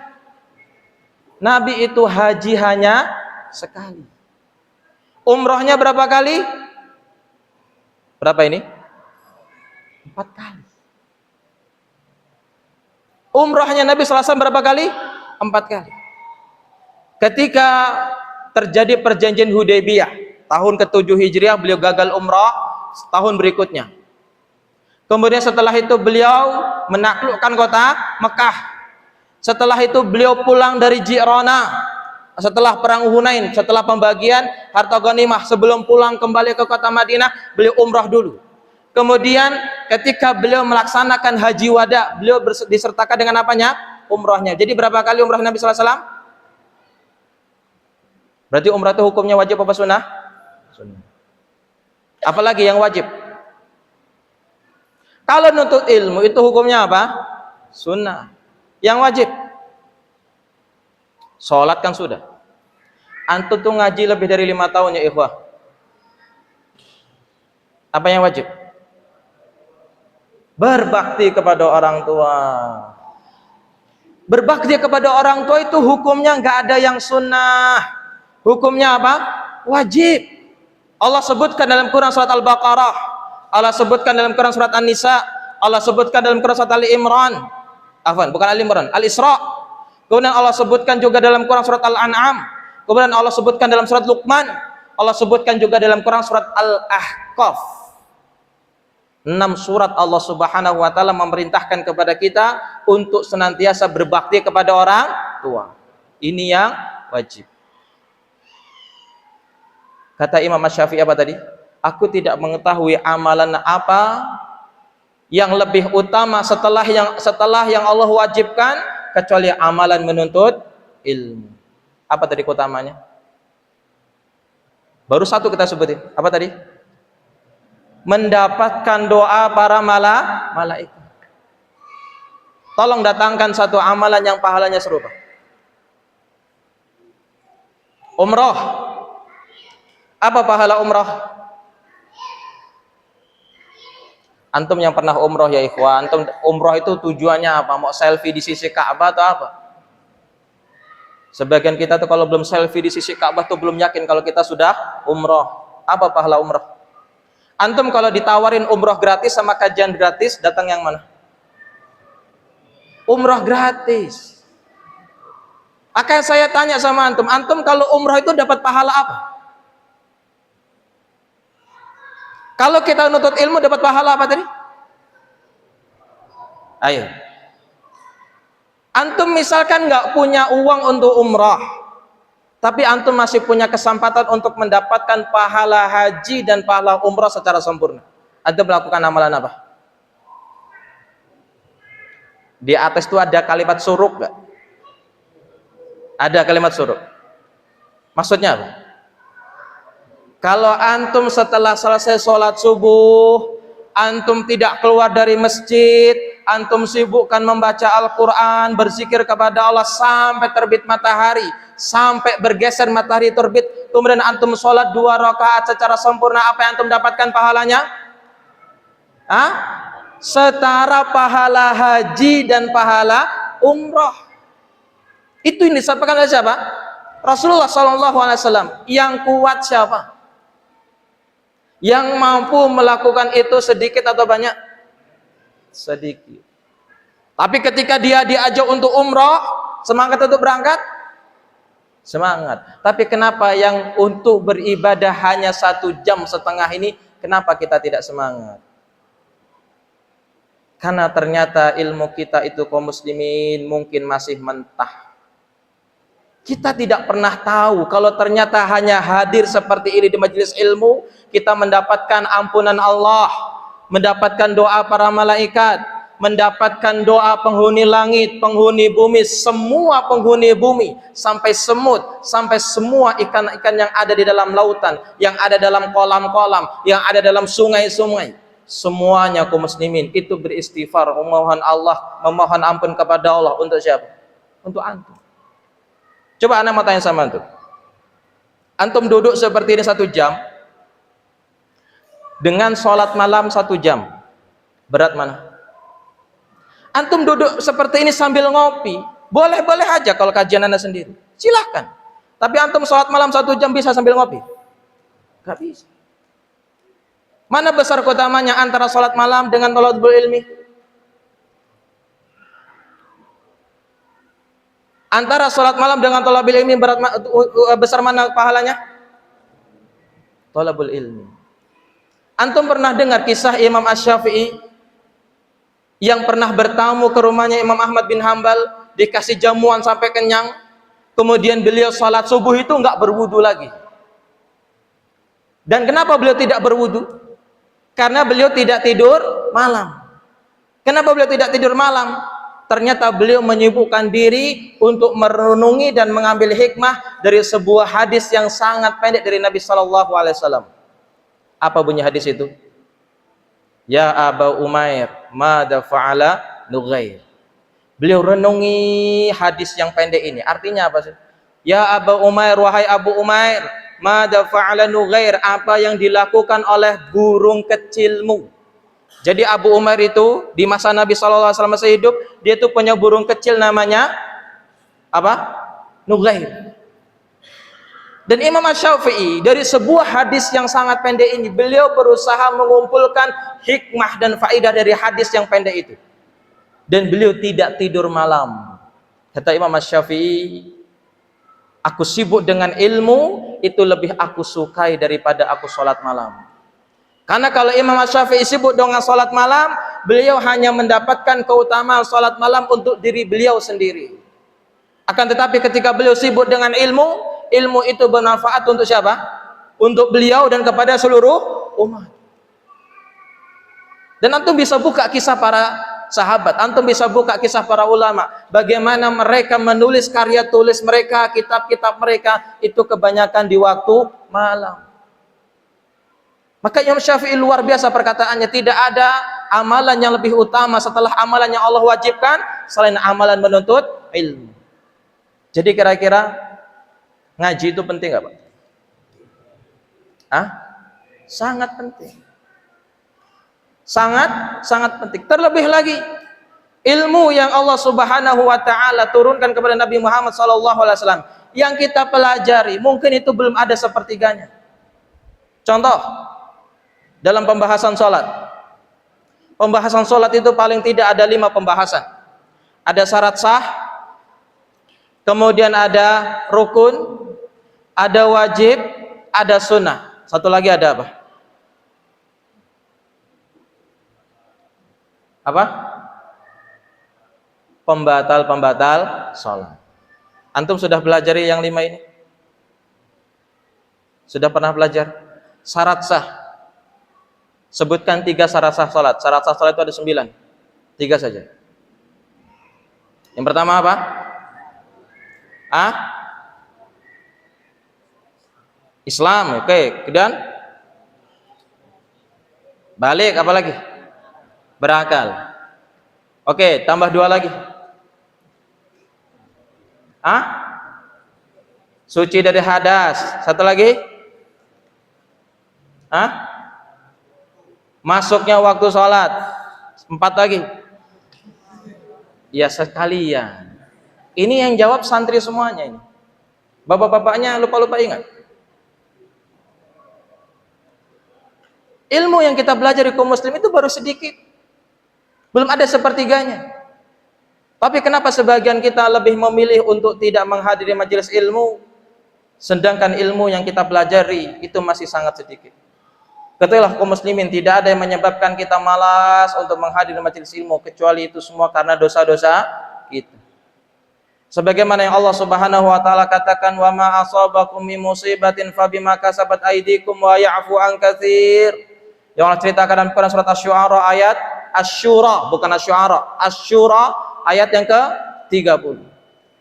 Nabi itu haji hanya sekali. Umrahnya berapa kali? Berapa ini? 4 kali. Umrahnya Nabi SAW berapa kali? 4 kali. Ketika terjadi perjanjian Hudaybiyah tahun ke-7 Hijriah, beliau gagal umrah tahun berikutnya. Kemudian setelah itu beliau menaklukkan kota Mekah. Setelah itu beliau pulang dari Ji'rana setelah perang Hunain, setelah pembagian harta ghanimah. Sebelum pulang kembali ke kota Madinah, beliau umrah dulu. Kemudian ketika beliau melaksanakan haji wada, beliau disertakan dengan apanya? Umrahnya. Jadi berapa kali umrah Nabi SAW? Berarti umrah itu hukumnya wajib apa sunnah? Sunnah. Apalagi yang wajib? Kalau nuntut ilmu itu hukumnya apa? Sunnah. Yang wajib? Sholat kan sudah. Antum tuh ngaji lebih dari 5 tahun ya ikhwah. Apa yang wajib? Berbakti kepada orang tua. Berbakti kepada orang tua itu hukumnya nggak ada yang sunnah. Hukumnya apa? Wajib. Allah sebutkan dalam Quran surat Al-Baqarah. Allah sebutkan dalam Quran surat An-Nisa, Allah sebutkan dalam Quran surat Ali Imran. Bukan Ali Imran, Al-Isra. Kemudian Allah sebutkan juga dalam Quran surat Al-An'am. Kemudian Allah sebutkan dalam surat Luqman. Allah sebutkan juga dalam Quran surat Al-Ahqaf. 6 surat Allah Subhanahu wa taala memerintahkan kepada kita untuk senantiasa berbakti kepada orang tua. Ini yang wajib. Kata Imam Syafi'i apa tadi? Aku tidak mengetahui amalan apa yang lebih utama setelah yang Allah wajibkan kecuali amalan menuntut ilmu. Apa tadi keutamanya? Baru satu kita sebutin. Apa tadi? Mendapatkan doa para malaikat. Tolong datangkan satu amalan yang pahalanya serupa. Umrah. Apa pahala umrah? Antum yang pernah umroh ya ikhwan, antum umroh itu tujuannya apa? Mau selfie di sisi Ka'bah atau apa? Sebagian kita tuh kalau belum selfie di sisi Ka'bah tuh belum yakin kalau kita sudah umroh. Apa pahala umroh? Antum kalau ditawarin umroh gratis sama kajian gratis, datang yang mana? Umroh gratis. Akan saya tanya sama antum, antum kalau umroh itu dapat pahala apa? Kalau kita nuntut ilmu dapat pahala apa tadi? Ayo. Antum misalkan nggak punya uang untuk umrah, tapi antum masih punya kesempatan untuk mendapatkan pahala haji dan pahala umrah secara sempurna. Antum melakukan amalan apa? Di atas itu ada kalimat suruk nggak? Ada kalimat suruk. Maksudnya apa? Kalau antum setelah selesai sholat subuh, antum tidak keluar dari masjid, antum sibukkan membaca Al-Quran, berzikir kepada Allah sampai terbit matahari, sampai bergeser matahari terbit, kemudian antum sholat 2 rakaat secara sempurna, apa yang antum dapatkan pahalanya? Setara pahala haji dan pahala umrah. Itu yang disampaikan oleh siapa? Rasulullah SAW. Yang kuat siapa? Yang mampu melakukan itu sedikit atau banyak? Sedikit. Tapi ketika dia diajak untuk umrah, semangat untuk berangkat? Semangat. Tapi kenapa yang untuk beribadah hanya 1,5 jam ini, kenapa kita tidak semangat? Karena ternyata ilmu kita itu kaum muslimin mungkin masih mentah. Kita tidak pernah tahu kalau ternyata hanya hadir seperti ini di majelis ilmu, kita mendapatkan ampunan Allah, mendapatkan doa para malaikat, mendapatkan doa penghuni langit, penghuni bumi, semua penghuni bumi, sampai semut, sampai semua ikan-ikan yang ada di dalam lautan, yang ada dalam kolam-kolam, yang ada dalam sungai-sungai. Semuanya kaum muslimin itu beristighfar, memohon Allah, memohon ampun kepada Allah. Untuk siapa? Untuk antum. Coba anak mau tanya sama antum. Antum duduk seperti ini 1 jam dengan sholat malam 1 jam, berat mana? Antum duduk seperti ini sambil ngopi, boleh-boleh aja kalau kajian Anda sendiri, silahkan. Tapi antum sholat malam 1 jam bisa sambil ngopi? Gak bisa. Mana besar keutamanya antara sholat malam dengan thalabul ilmi? Antara sholat malam dengan thalabul ilmi besar mana pahalanya? Thalabul ilmi. Antum pernah dengar kisah Imam Asy-Syafi'i yang pernah bertamu ke rumahnya Imam Ahmad bin Hambal, dikasih jamuan sampai kenyang, kemudian beliau sholat subuh itu nggak berwudu lagi. Dan kenapa beliau tidak berwudu? Karena beliau tidak tidur malam. Kenapa beliau tidak tidur malam? Ternyata beliau menyibukkan diri untuk merenungi dan mengambil hikmah dari sebuah hadis yang sangat pendek dari Nabi Shallallahu Alaihi Wasallam. Apa bunyi hadis itu? Ya Aba Umair, mada fa'ala Nughair. Beliau renungi hadis yang pendek ini. Artinya apa sih? Ya Aba Umair, wahai Abu Umair, mada fa'ala Nughair, apa yang dilakukan oleh burung kecilmu. Jadi Abu Umair itu di masa Nabi SAW masih hidup, dia itu punya burung kecil namanya apa? Nughair. Dan Imam Asy-Syafi'i dari sebuah hadis yang sangat pendek ini, beliau berusaha mengumpulkan hikmah dan faedah dari hadis yang pendek itu. Dan beliau tidak tidur malam. Kata Imam Asy-Syafi'i, aku sibuk dengan ilmu, itu lebih aku sukai daripada aku sholat malam. Karena kalau Imam Asy-Syafi'i sibuk dengan sholat malam, beliau hanya mendapatkan keutamaan sholat malam untuk diri beliau sendiri. Akan tetapi ketika beliau sibuk dengan ilmu, ilmu itu bermanfaat untuk siapa? Untuk beliau dan kepada seluruh umat. Dan antum bisa buka kisah para sahabat, antum bisa buka kisah para ulama, bagaimana mereka menulis karya tulis mereka, kitab-kitab mereka itu kebanyakan di waktu malam. Maka Imam Syafi'i luar biasa perkataannya, tidak ada amalan yang lebih utama setelah amalan yang Allah wajibkan selain amalan menuntut ilmu. Jadi kira-kira ngaji itu penting nggak Pak? Sangat penting. Sangat penting. Terlebih lagi ilmu yang Allah Subhanahu wa taala turunkan kepada Nabi Muhammad SAW yang kita pelajari, mungkin itu belum ada sepertiganya. Contoh, dalam pembahasan sholat. Pembahasan sholat itu paling tidak ada 5 pembahasan. Ada syarat sah, kemudian ada rukun, ada wajib, ada sunnah. Satu lagi ada apa? Apa? Pembatal sholat. Antum sudah belajar yang 5 ini? Sudah pernah belajar? Syarat sah. Sebutkan 3 syarat sah sholat. Syarat sah sholat itu ada 9. 3 saja. Yang pertama apa? Islam, oke. Kemudian balik, apa lagi? Berakal. Oke, tambah 2 lagi. Suci dari hadas. Satu lagi? Masuknya waktu sholat. 4 lagi. Ya sekalian. Ini yang jawab santri semuanya ini. Bapak-bapaknya lupa-lupa ingat. Ilmu yang kita belajar di kaum muslim itu baru sedikit. Belum ada sepertiganya. Tapi kenapa sebagian kita lebih memilih untuk tidak menghadiri majelis ilmu, sedangkan ilmu yang kita pelajari itu masih sangat sedikit. Ketahuilah kaum muslimin, tidak ada yang menyebabkan kita malas untuk menghadiri majelis ilmu kecuali itu semua karena dosa-dosa kita. Sebagaimana yang Allah Subhanahu wa taala katakan, wa ma asabakum min musibatin fabima kasabat aydikum wa ya'fu an katsir. Yang Allah ceritakan dalam Quran surat Asy-Syu'ara ayat Asy-Syura, bukan Asy-Syu'ara, Asy-Syura ayat yang ke-30.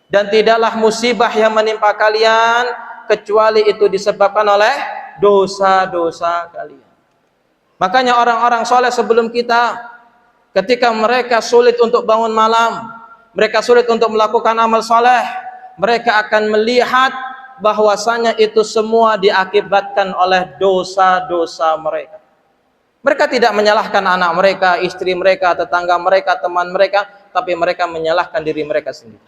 Dan tidaklah musibah yang menimpa kalian kecuali itu disebabkan oleh dosa-dosa kalian. Makanya orang-orang soleh sebelum kita, ketika mereka sulit untuk bangun malam, mereka sulit untuk melakukan amal soleh, mereka akan melihat bahwasanya itu semua diakibatkan oleh dosa-dosa mereka. Mereka tidak menyalahkan anak mereka, istri mereka, tetangga mereka, teman mereka, tapi mereka menyalahkan diri mereka sendiri.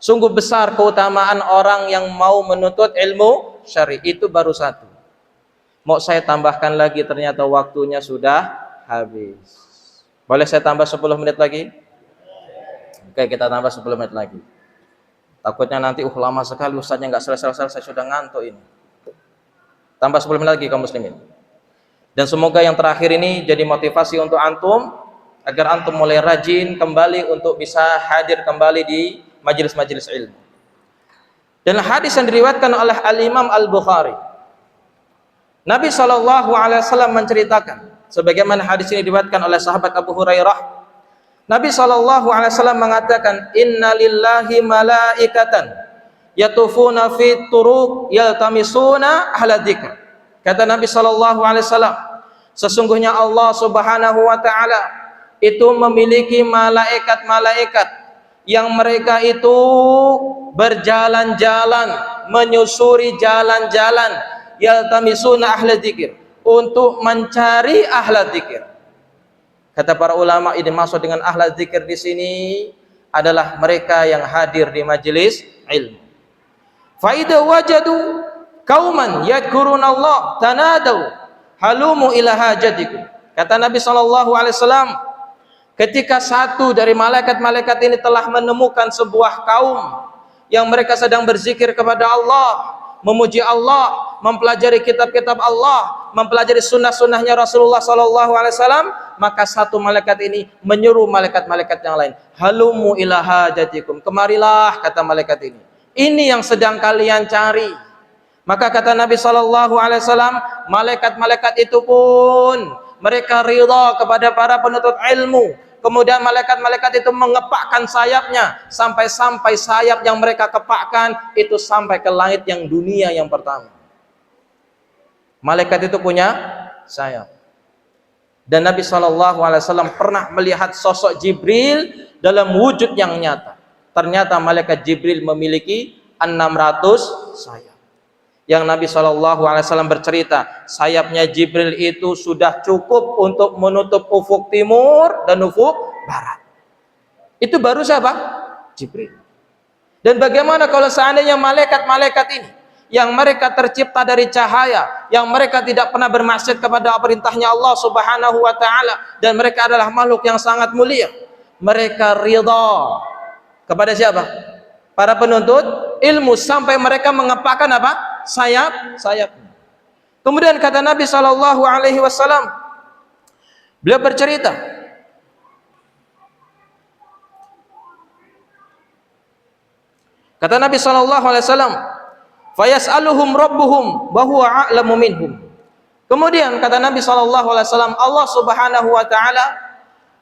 Sungguh besar keutamaan orang yang mau menuntut ilmu syar'i. Itu baru satu. Mau saya tambahkan lagi, ternyata waktunya sudah habis. Boleh saya tambah 10 menit lagi? Oke, kita tambah 10 menit lagi. Takutnya nanti lama sekali ustaznya nggak selesai-selesai, sudah ngantuk ini. Tambah 10 menit lagi kaum muslimin. Dan semoga yang terakhir ini jadi motivasi untuk antum, agar antum mulai rajin kembali untuk bisa hadir kembali di majelis-majelis ilmu. Dan hadis yang diriwayatkan oleh Al-Imam Al-Bukhari, Nabi SAW menceritakan, sebagaimana hadis ini diriwayatkan oleh sahabat Abu Hurairah, Nabi SAW mengatakan, Inna lillahi malaikatan yatufuna fi turuq yaltamisuna ahla dzikr. Kata Nabi SAW, sesungguhnya Allah Subhanahu wa ta'ala itu memiliki malaikat-malaikat yang mereka itu berjalan-jalan, menyusuri jalan-jalan, yaltamisuna ahla dzikr, untuk mencari ahla dzikir. Kata para ulama, ini maksud dengan ahla dzikir di sini adalah mereka yang hadir di majelis ilmu. Fa idza wajadu kauman yadhkuruna Allah tanadau halumu ila hajatikum. Kata Nabi SAW, ketika satu dari malaikat-malaikat ini telah menemukan sebuah kaum yang mereka sedang berzikir kepada Allah, memuji Allah, mempelajari kitab-kitab Allah, mempelajari sunnah-sunnahnya Rasulullah SAW, maka satu malaikat ini menyuruh malaikat-malaikat yang lain, halumu ila hajatikum, kemarilah, kata malaikat ini yang sedang kalian cari. Maka kata Nabi SAW, malaikat-malaikat itu pun mereka ridha kepada para penuntut ilmu. Kemudian malaikat-malaikat itu mengepakkan sayapnya, sampai-sampai sayap yang mereka kepakkan itu sampai ke langit yang dunia yang pertama. Malaikat itu punya sayap. Dan Nabi SAW pernah melihat sosok Jibril dalam wujud yang nyata. Ternyata malaikat Jibril memiliki 600 sayap. Yang Nabi SAW bercerita, sayapnya Jibril itu sudah cukup untuk menutup ufuk timur dan ufuk barat. Itu baru siapa? Jibril. Dan bagaimana kalau seandainya malaikat-malaikat ini yang mereka tercipta dari cahaya, yang mereka tidak pernah bermaksiat kepada perintahnya Allah Subhanahu wa ta'ala, dan mereka adalah makhluk yang sangat mulia, mereka ridha kepada siapa? Para penuntut ilmu, sampai mereka mengepakkan apa? Sayap. Kemudian kata Nabi SAW, beliau bercerita, kata Nabi SAW, fayas'aluhum rabbuhum wa huwa a'lamu minhum. Kemudian kata Nabi SAW, Allah Subhanahu wa ta'ala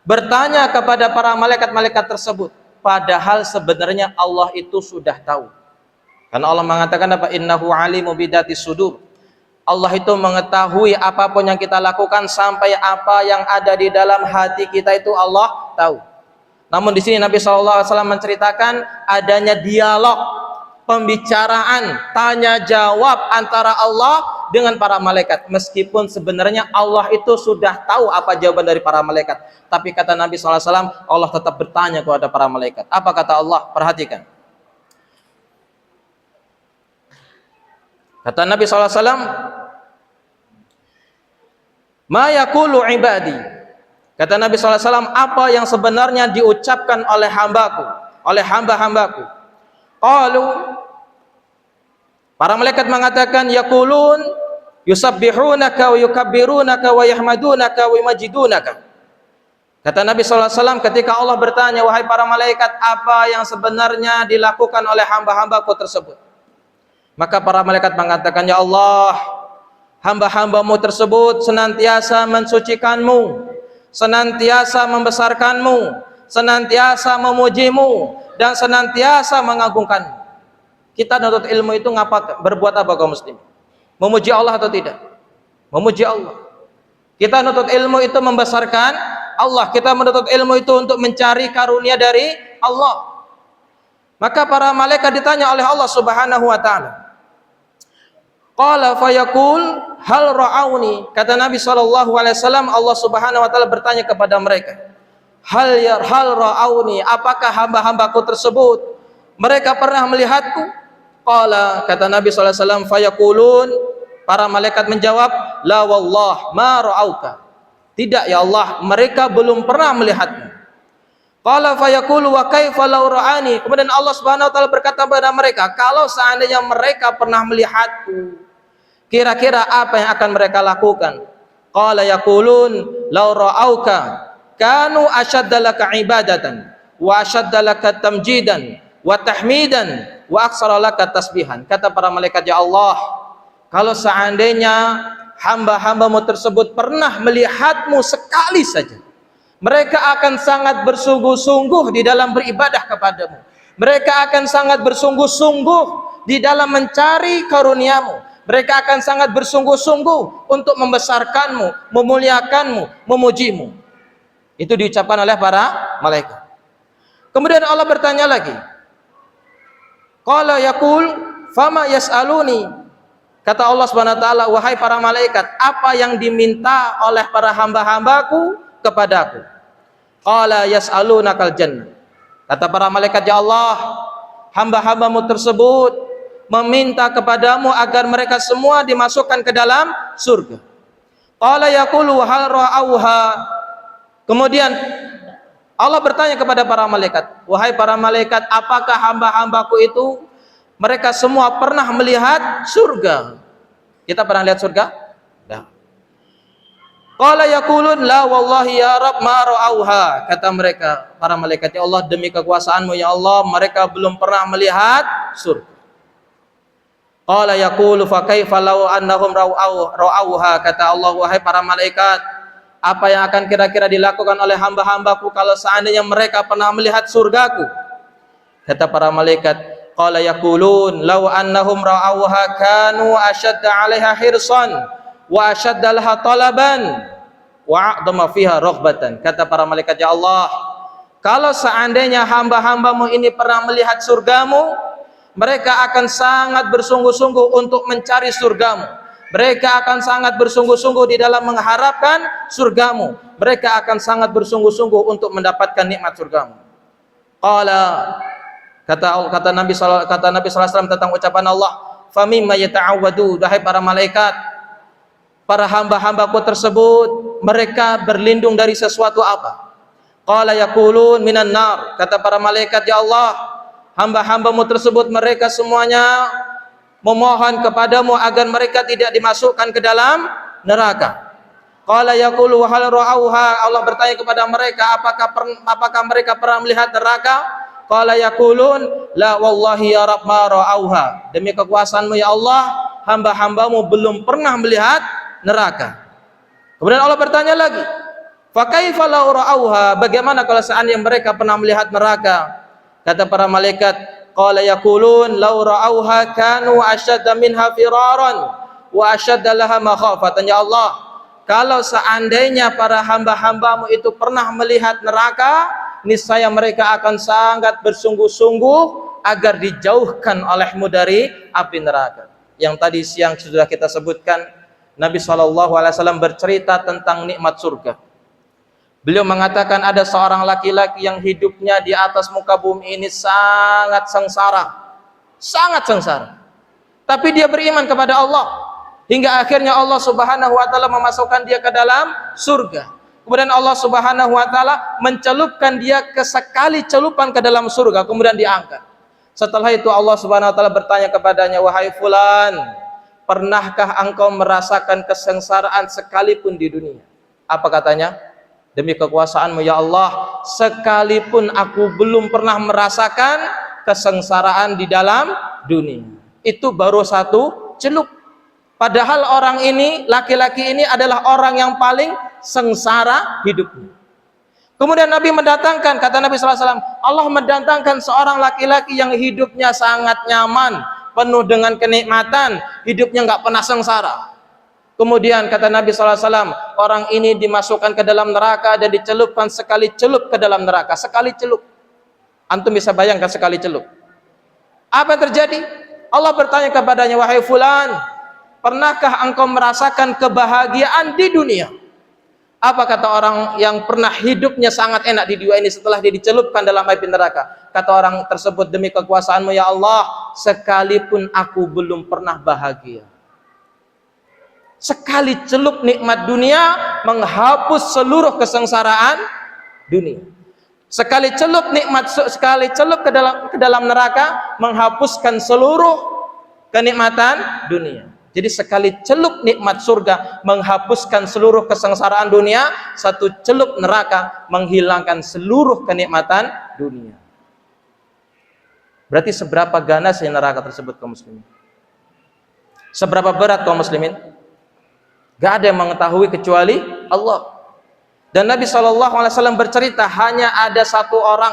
bertanya kepada para malaikat-malaikat tersebut, padahal sebenarnya Allah itu sudah tahu. Karena Allah mengatakan apa? Innahu alimu bidatis sudur. Allah itu mengetahui apapun yang kita lakukan, sampai apa yang ada di dalam hati kita itu Allah tahu. Namun di sini Nabi SAW menceritakan adanya dialog, pembicaraan, tanya jawab antara Allah dengan para malaikat. Meskipun sebenarnya Allah itu sudah tahu apa jawaban dari para malaikat, tapi kata Nabi SAW, Allah tetap bertanya kepada para malaikat. Apa kata Allah? Perhatikan. Kata Nabi SAW, ma yaqulu ibadi. Kata Nabi SAW, apa yang sebenarnya diucapkan oleh hambaku, oleh hamba-hambaku. Qalu, para malaikat mengatakan, yaqulun yusabbihunaka wa yukabbirunaka wa yahmadunaka wa yumajidunaka. Kata Nabi SAW, ketika Allah bertanya, wahai para malaikat, apa yang sebenarnya dilakukan oleh hamba-hambaku tersebut? Maka para malaikat mengatakan, ya Allah, hamba-hambamu tersebut senantiasa mensucikanmu, senantiasa membesarkanmu, senantiasa memujimu, dan senantiasa mengagungkanmu. Kita menuntut ilmu itu berbuat apa kaum muslim? Memuji Allah atau tidak? Memuji Allah. Kita menuntut ilmu itu membesarkan Allah. Kita menuntut ilmu itu untuk mencari karunia dari Allah. Maka para malaikat ditanya oleh Allah Subhanahu wa taala. Qala fayaqul hal ra'auni. Kata Nabi sallallahu alaihi wasallam, Allah Subhanahu wa taala bertanya kepada mereka, hal ra'auni, apakah hamba-hambaku tersebut mereka pernah melihatku? Qala, kata Nabi sallallahu alaihi wasallam, fayaqulun, para malaikat menjawab, la wallah ma ra'auka. Tidak ya Allah, mereka belum pernah melihatmu. Qala fayaqulu wa kaifa law ra'ani. Kemudian Allah Subhanahu wa taala berkata kepada mereka, kalau seandainya mereka pernah melihatku, kira-kira apa yang akan mereka lakukan? Qala yaqulun law ra'auka kanu ashadda laka ibadatan wa ashadda laka tamjidan wa tahmidan wa aksara laka tasbihan. Kata para malaikat, ya Allah, kalau seandainya hamba-hambamu tersebut pernah melihatmu sekali saja, mereka akan sangat bersungguh-sungguh di dalam beribadah kepadamu. Mereka akan sangat bersungguh-sungguh di dalam mencari karuniamu. Mereka akan sangat bersungguh-sungguh untuk membesarkanmu, memuliakanmu, memujimu. Itu diucapkan oleh para malaikat. Kemudian Allah bertanya lagi. Qala yaqul fama yas'aluni. Kata Allah Subhanahu wa taala, wahai para malaikat, apa yang diminta oleh para hamba-hambaku kepadaku? Qala yas'alunakal jannah. Kata para malaikat, ya Allah, hamba-hambamu tersebut meminta kepadamu agar mereka semua dimasukkan ke dalam surga. Qala yaqulu hal ra'auha. Kemudian Allah bertanya kepada para malaikat, wahai para malaikat, apakah hamba-hambaku itu mereka semua pernah melihat surga? Kita pernah lihat surga? Tidak. Qala yaqulun la wallahi ya Rabb ma ra'auha. Kata mereka, para malaikat, ya Allah, demi kekuasaanmu ya Allah, mereka belum pernah melihat surga. Qala yaqulu fa kaifa law annahum ra'auha. Kata Allah, wahai para malaikat, apa yang akan kira-kira dilakukan oleh hamba-hambaku kalau seandainya mereka pernah melihat surgaku? Kata para malaikat, qala yaqulun law annahum ra'auha kanu ashadda 'alaiha hirsan wa ashadda laha talaban wa a'dama fiha raghbatan. Kata para malaikat, ya Allah, kalau seandainya hamba-hambamu ini pernah melihat surgamu, mereka akan sangat bersungguh-sungguh untuk mencari surgamu. Mereka akan sangat bersungguh-sungguh di dalam mengharapkan surgamu. Mereka akan sangat bersungguh-sungguh untuk mendapatkan nikmat surgamu. Qala, kata Nabi sallallahu alaihi wasallam tentang ucapan Allah, famimma yata'awwadu. Wahai para malaikat, para hamba-hambaku tersebut mereka berlindung dari sesuatu apa? Qala yaqulun minan nar. Kata para malaikat, ya Allah, hamba-hambamu tersebut mereka semuanya memohon kepadamu agar mereka tidak dimasukkan ke dalam neraka. Qala yaqulu hal ra'auha. Allah bertanya kepada mereka, apakah mereka pernah melihat neraka? Qala yaqulun la wallahi ya Rabb ma ra'auha. Demi kekuasaanmu ya Allah, hamba-hambamu belum pernah melihat neraka. Kemudian Allah bertanya lagi, fa kaifa law ra'auha. Bagaimana kalau seandainya mereka pernah melihat neraka? Kata para malaikat, qala yaqulun law ra'auha kanu ashadda minha firaran wa ashadda laha makhafatan. Ya Allah, kalau seandainya para hamba-hambamu itu pernah melihat neraka, niscaya mereka akan sangat bersungguh-sungguh agar dijauhkan olehmu dari api neraka. Yang tadi siang sudah kita sebutkan, Nabi SAW bercerita tentang nikmat surga. Beliau mengatakan ada seorang laki-laki yang hidupnya di atas muka bumi ini sangat sengsara, sangat sengsara. Tapi dia beriman kepada Allah hingga akhirnya Allah Subhanahu wa taala memasukkan dia ke dalam surga. Kemudian Allah Subhanahu wa taala mencelupkan dia ke sekali celupan ke dalam surga, kemudian diangkat. Setelah itu Allah Subhanahu wa taala bertanya kepadanya, wahai fulan, pernahkah engkau merasakan kesengsaraan sekalipun di dunia? Apa katanya? Demi kekuasaanmu ya Allah, sekalipun aku belum pernah merasakan kesengsaraan di dalam dunia. Itu baru satu celup. Padahal orang ini, laki-laki ini adalah orang yang paling sengsara hidupnya. Kemudian Nabi mendatangkan, kata Nabi SAW, Allah mendatangkan seorang laki-laki yang hidupnya sangat nyaman, penuh dengan kenikmatan, hidupnya nggak pernah sengsara. Kemudian kata Nabi SAW, orang ini dimasukkan ke dalam neraka dan dicelupkan sekali celup ke dalam neraka. Sekali celup. Antum bisa bayangkan sekali celup. Apa yang terjadi? Allah bertanya kepadanya, wahai fulan, pernahkah engkau merasakan kebahagiaan di dunia? Apa kata orang yang pernah hidupnya sangat enak di dunia ini setelah dia dicelupkan dalam api neraka? Kata orang tersebut, demi kekuasaanmu ya Allah, sekalipun aku belum pernah bahagia. Sekali celup nikmat dunia menghapus seluruh kesengsaraan dunia. Sekali celup ke dalam neraka menghapuskan seluruh kenikmatan dunia. Jadi sekali celup nikmat surga menghapuskan seluruh kesengsaraan dunia, satu celup neraka menghilangkan seluruh kenikmatan dunia. Berarti seberapa ganas neraka tersebut kaum muslimin? Seberapa berat kaum muslimin? Gak ada yang mengetahui kecuali Allah. Dan Nabi SAW bercerita, hanya ada satu orang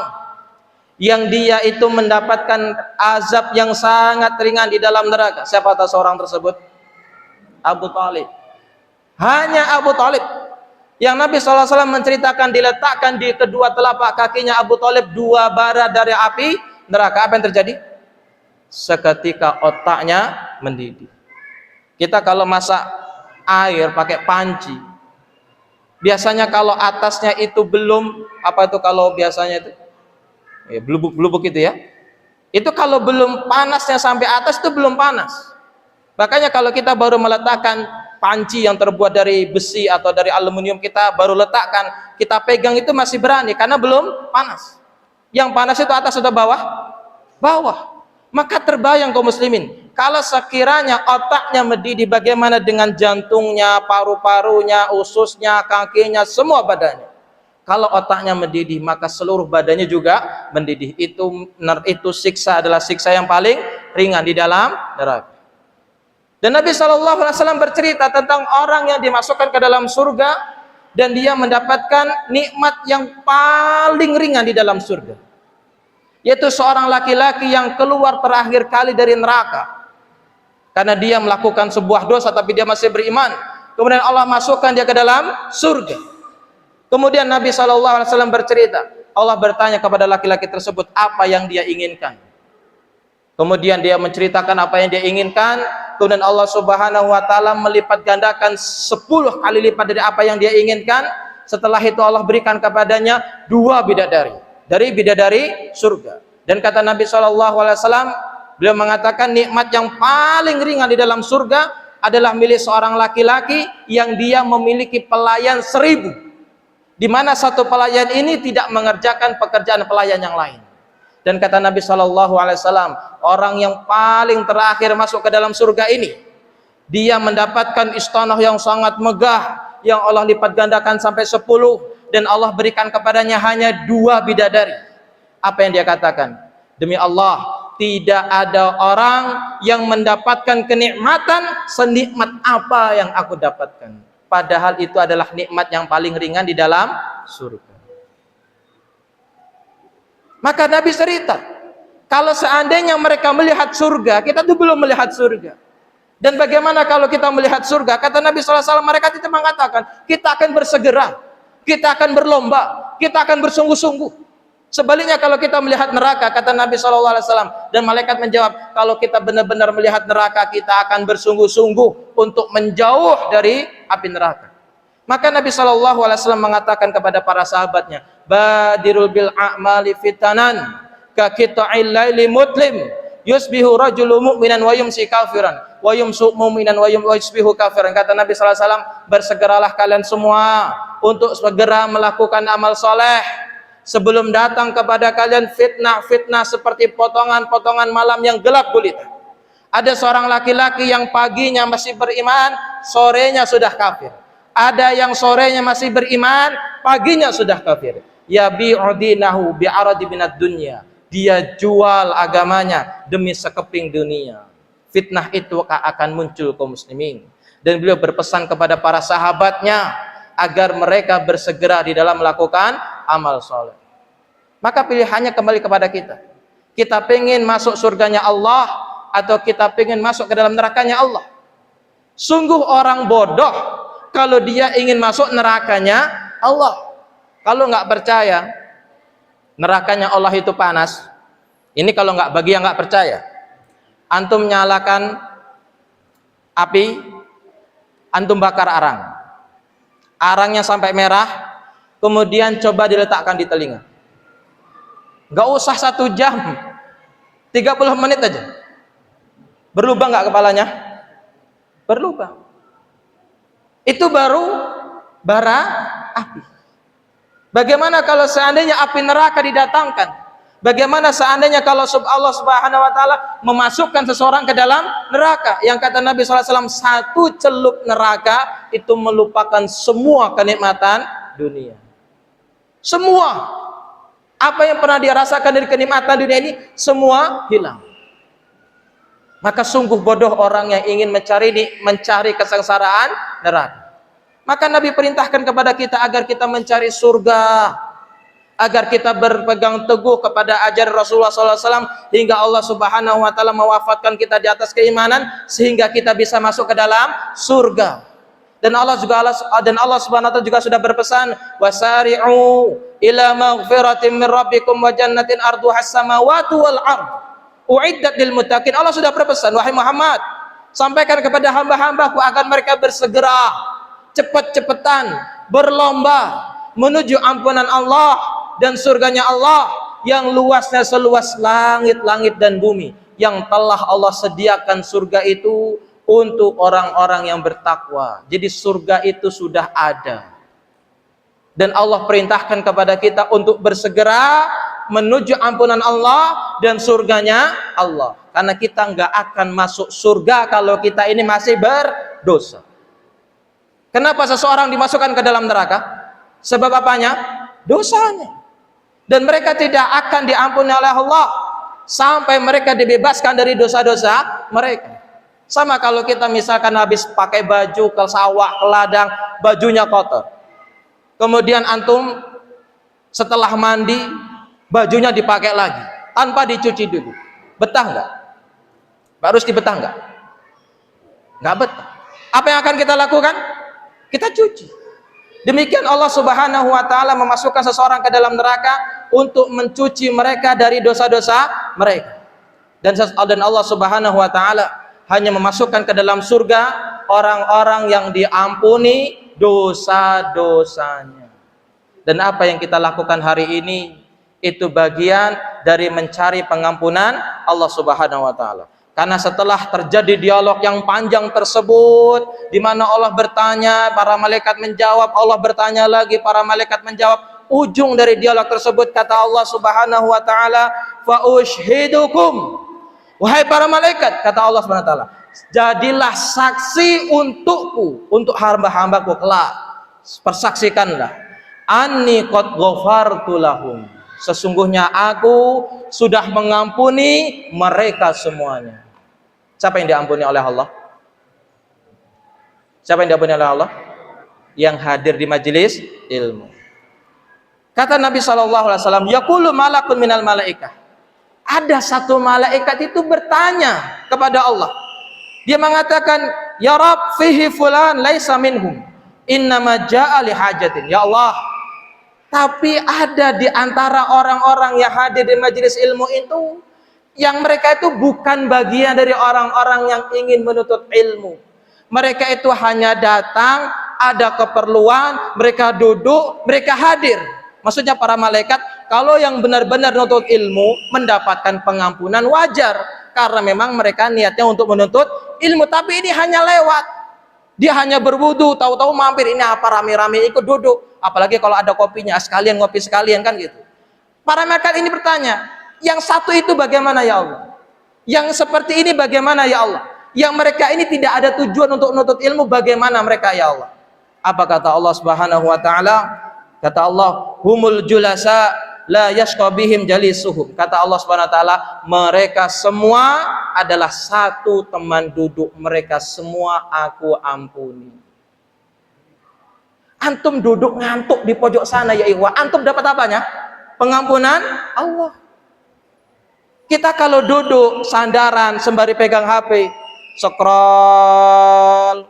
yang dia itu mendapatkan azab yang sangat ringan di dalam neraka. Siapa tahu seorang tersebut? Abu Talib. Hanya Abu Talib. Yang Nabi SAW menceritakan diletakkan di kedua telapak kakinya Abu Talib 2 bara dari api neraka. Apa yang terjadi? Seketika otaknya mendidih. Kita kalau masak air pakai panci, biasanya kalau atasnya itu belum, apa itu kalau biasanya itu ya, belubuk itu ya, itu kalau belum panasnya sampai atas itu belum panas. Makanya kalau kita baru meletakkan panci yang terbuat dari besi atau dari aluminium, kita baru letakkan, kita pegang itu masih berani karena belum panas. Yang panas itu atas atau bawah. Maka terbayang kaum muslimin, kalau sekiranya otaknya mendidih, bagaimana dengan jantungnya, paru-parunya, ususnya, kakinya, semua badannya. Kalau otaknya mendidih, maka seluruh badannya juga mendidih. Itu siksa adalah siksa yang paling ringan di dalam neraka. Dan Nabi SAW bercerita tentang orang yang dimasukkan ke dalam surga dan dia mendapatkan nikmat yang paling ringan di dalam surga, yaitu seorang laki-laki yang keluar terakhir kali dari neraka karena dia melakukan sebuah dosa tapi dia masih beriman. Kemudian Allah masukkan dia ke dalam surga. Kemudian Nabi SAW bercerita, Allah bertanya kepada laki-laki tersebut apa yang dia inginkan. Kemudian dia menceritakan apa yang dia inginkan. Kemudian Allah Subhanahu wa taala melipat gandakan 10 kali lipat dari apa yang dia inginkan. Setelah itu Allah berikan kepadanya 2 bidadari dari bidadari surga. Dan kata Nabi SAW, beliau mengatakan nikmat yang paling ringan di dalam surga adalah milik seorang laki-laki yang dia memiliki pelayan 1000, di mana satu pelayan ini tidak mengerjakan pekerjaan pelayan yang lain. Dan kata Nabi SAW, orang yang paling terakhir masuk ke dalam surga ini, dia mendapatkan istanah yang sangat megah yang Allah lipat gandakan sampai 10, dan Allah berikan kepadanya hanya 2 bidadari. Apa yang dia katakan? Demi Allah, tidak ada orang yang mendapatkan kenikmatan senikmat apa yang aku dapatkan. Padahal itu adalah nikmat yang paling ringan di dalam surga. Maka Nabi cerita, kalau seandainya mereka melihat surga, kita tuh belum melihat surga. Dan bagaimana kalau kita melihat surga? Kata Nabi SAW, mereka tidak mengatakan, kita akan bersegera, kita akan berlomba, kita akan bersungguh-sungguh. Sebaliknya kalau kita melihat neraka, kata Nabi SAW, dan malaikat menjawab, kalau kita benar-benar melihat neraka, kita akan bersungguh-sungguh untuk menjauh dari api neraka. Maka Nabi SAW mengatakan kepada para sahabatnya, badirul bil a'mali fitanan ka qita'il laili mutlim yusbihu rajulu mu'minan wa yumsi kafiran wa yumsu mu'minan wa yusbihu kafiran. Kata Nabi SAW, bersegeralah kalian semua untuk segera melakukan amal soleh sebelum datang kepada kalian fitnah-fitnah seperti potongan-potongan malam yang gelap gulita. Ada seorang laki-laki yang paginya masih beriman, sorenya sudah kafir. Ada yang sorenya masih beriman, paginya sudah kafir. Ya bi'udinahu bi'aradi minad dunya. Dia jual agamanya demi sekeping dunia. Fitnah itu akan muncul kaum muslimin. Dan beliau berpesan kepada para sahabatnya agar mereka bersegera di dalam melakukan amal soleh. Maka pilihannya kembali kepada kita. Kita pengen masuk surganya Allah atau kita pengen masuk ke dalam nerakanya Allah. Sungguh orang bodoh kalau dia ingin masuk nerakanya Allah. Kalau nggak percaya nerakanya Allah itu panas, Ini kalau nggak, bagi yang nggak percaya, antum nyalakan api, antum bakar arang, arangnya sampai merah, kemudian coba diletakkan di telinga. Nggak usah 1 jam, 30 menit aja. Berlubang nggak kepalanya? Berlubang. Itu baru bara api. Bagaimana kalau seandainya api neraka didatangkan? Bagaimana seandainya kalau Allah Subhanahu wa taala memasukkan seseorang ke dalam neraka? Yang kata Nabi SAW, 1 celup neraka itu melupakan semua kenikmatan dunia. Semua apa yang pernah dia rasakan dari kenikmatan dunia ini, semua hilang. Maka sungguh bodoh orang yang ingin mencari kesengsaraan neraka. Maka Nabi perintahkan kepada kita agar kita mencari surga, agar kita berpegang teguh kepada ajaran Rasulullah SAW hingga Allah Subhanahu wa taala mewafatkan kita di atas keimanan sehingga kita bisa masuk ke dalam surga. Dan Allah Subhanahu wa taala juga sudah berpesan, wasari'u ila maghfiratin min rabbikum wa jannatin arduhas samawati wal ard uiddat lil muttaqin. Allah sudah berpesan, wahai Muhammad, sampaikan kepada hamba-hambaku agar mereka bersegera, cepat-cepatan, berlomba menuju ampunan Allah dan surganya Allah yang luasnya seluas langit-langit dan bumi, yang telah Allah sediakan surga itu untuk orang-orang yang bertakwa. Jadi surga itu sudah ada. Dan Allah perintahkan kepada kita untuk bersegera menuju ampunan Allah dan surganya Allah. Karena kita nggak akan masuk surga kalau kita ini masih berdosa. Kenapa seseorang dimasukkan ke dalam neraka? Sebab apanya? Dosanya. Dan mereka tidak akan diampuni oleh Allah sampai mereka dibebaskan dari dosa-dosa mereka. Sama kalau kita misalkan habis pakai baju ke sawah, ke ladang, bajunya kotor. Kemudian antum setelah mandi, bajunya dipakai lagi tanpa dicuci dulu. Betah nggak? Harus dibetah nggak? Nggak betah. Apa yang akan kita lakukan? Kita cuci. Demikian Allah Subhanahu wa taala memasukkan seseorang ke dalam neraka untuk mencuci mereka dari dosa-dosa mereka. Dan Allah Subhanahu wa taala hanya memasukkan ke dalam surga orang-orang yang diampuni dosa-dosanya. Dan apa yang kita lakukan hari ini itu bagian dari mencari pengampunan Allah Subhanahu wa taala. Karena setelah terjadi dialog yang panjang tersebut, di mana Allah bertanya, para malaikat menjawab, Allah bertanya lagi, para malaikat menjawab. Ujung dari dialog tersebut kata Allah Subhanahu wa taala, "Fa ushhidukum." Wahai para malaikat, kata Allah Subhanahu wa taala, jadilah saksi untukku, untuk hamba-hambaku kelak. Persaksikanlah, anni qad ghafartu lahum. Sesungguhnya aku sudah mengampuni mereka semuanya. Siapa yang diampuni oleh Allah? Siapa yang diampuni oleh Allah? Yang hadir di majelis ilmu. Kata Nabi SAW, yaqulu malakun minal malaikah. Ada satu malaikat itu bertanya kepada Allah. Dia mengatakan, ya Rabb, fihi fulan laisa minhum, innama ja'a li hajatin. Ya Allah, tapi ada di antara orang-orang yang hadir di majelis ilmu itu, yang mereka itu bukan bagian dari orang-orang yang ingin menuntut ilmu. Mereka itu hanya datang, ada keperluan, mereka duduk, mereka hadir. Maksudnya para malaikat, kalau yang benar-benar menuntut ilmu, mendapatkan pengampunan wajar. Karena memang mereka niatnya untuk menuntut ilmu. Tapi ini hanya lewat. Dia hanya berwudu, tahu-tahu mampir, ini apa rame-rame ikut duduk. Apalagi kalau ada kopinya, sekalian ngopi sekalian kan gitu. Para malaikat ini bertanya, yang satu itu bagaimana ya Allah? Yang seperti ini bagaimana ya Allah? Yang mereka ini tidak ada tujuan untuk menuntut ilmu, bagaimana mereka ya Allah? Apa kata Allah Subhanahu wa taala? Kata Allah, humul julasa la yashqa bihim jalisuhum. Kata Allah Subhanahu wa taala, mereka semua adalah satu teman duduk, mereka semua aku ampuni. Antum duduk ngantuk di pojok sana ya ikhwah, antum dapat apanya? Pengampunan Allah. Kita kalau duduk sandaran sembari pegang HP, scroll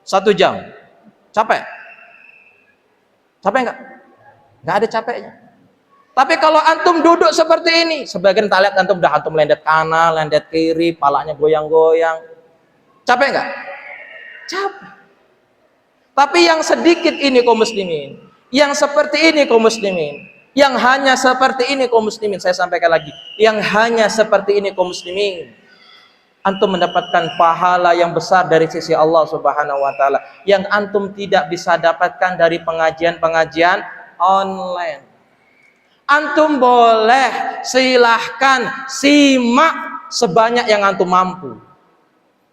1 jam, capek? Capek enggak? Enggak ada capeknya. Tapi kalau antum duduk seperti ini, sebagian tak lihat antum dah antum lendet kanan, lendet kiri, palanya goyang-goyang. Capek nggak? Capek. Tapi yang sedikit ini kaum muslimin, yang seperti ini kaum muslimin, yang hanya seperti ini kaum muslimin, saya sampaikan lagi, yang hanya seperti ini kaum muslimin, antum mendapatkan pahala yang besar dari sisi Allah Subhanahu wa taala yang antum tidak bisa dapatkan dari pengajian-pengajian online. Antum boleh silahkan simak sebanyak yang antum mampu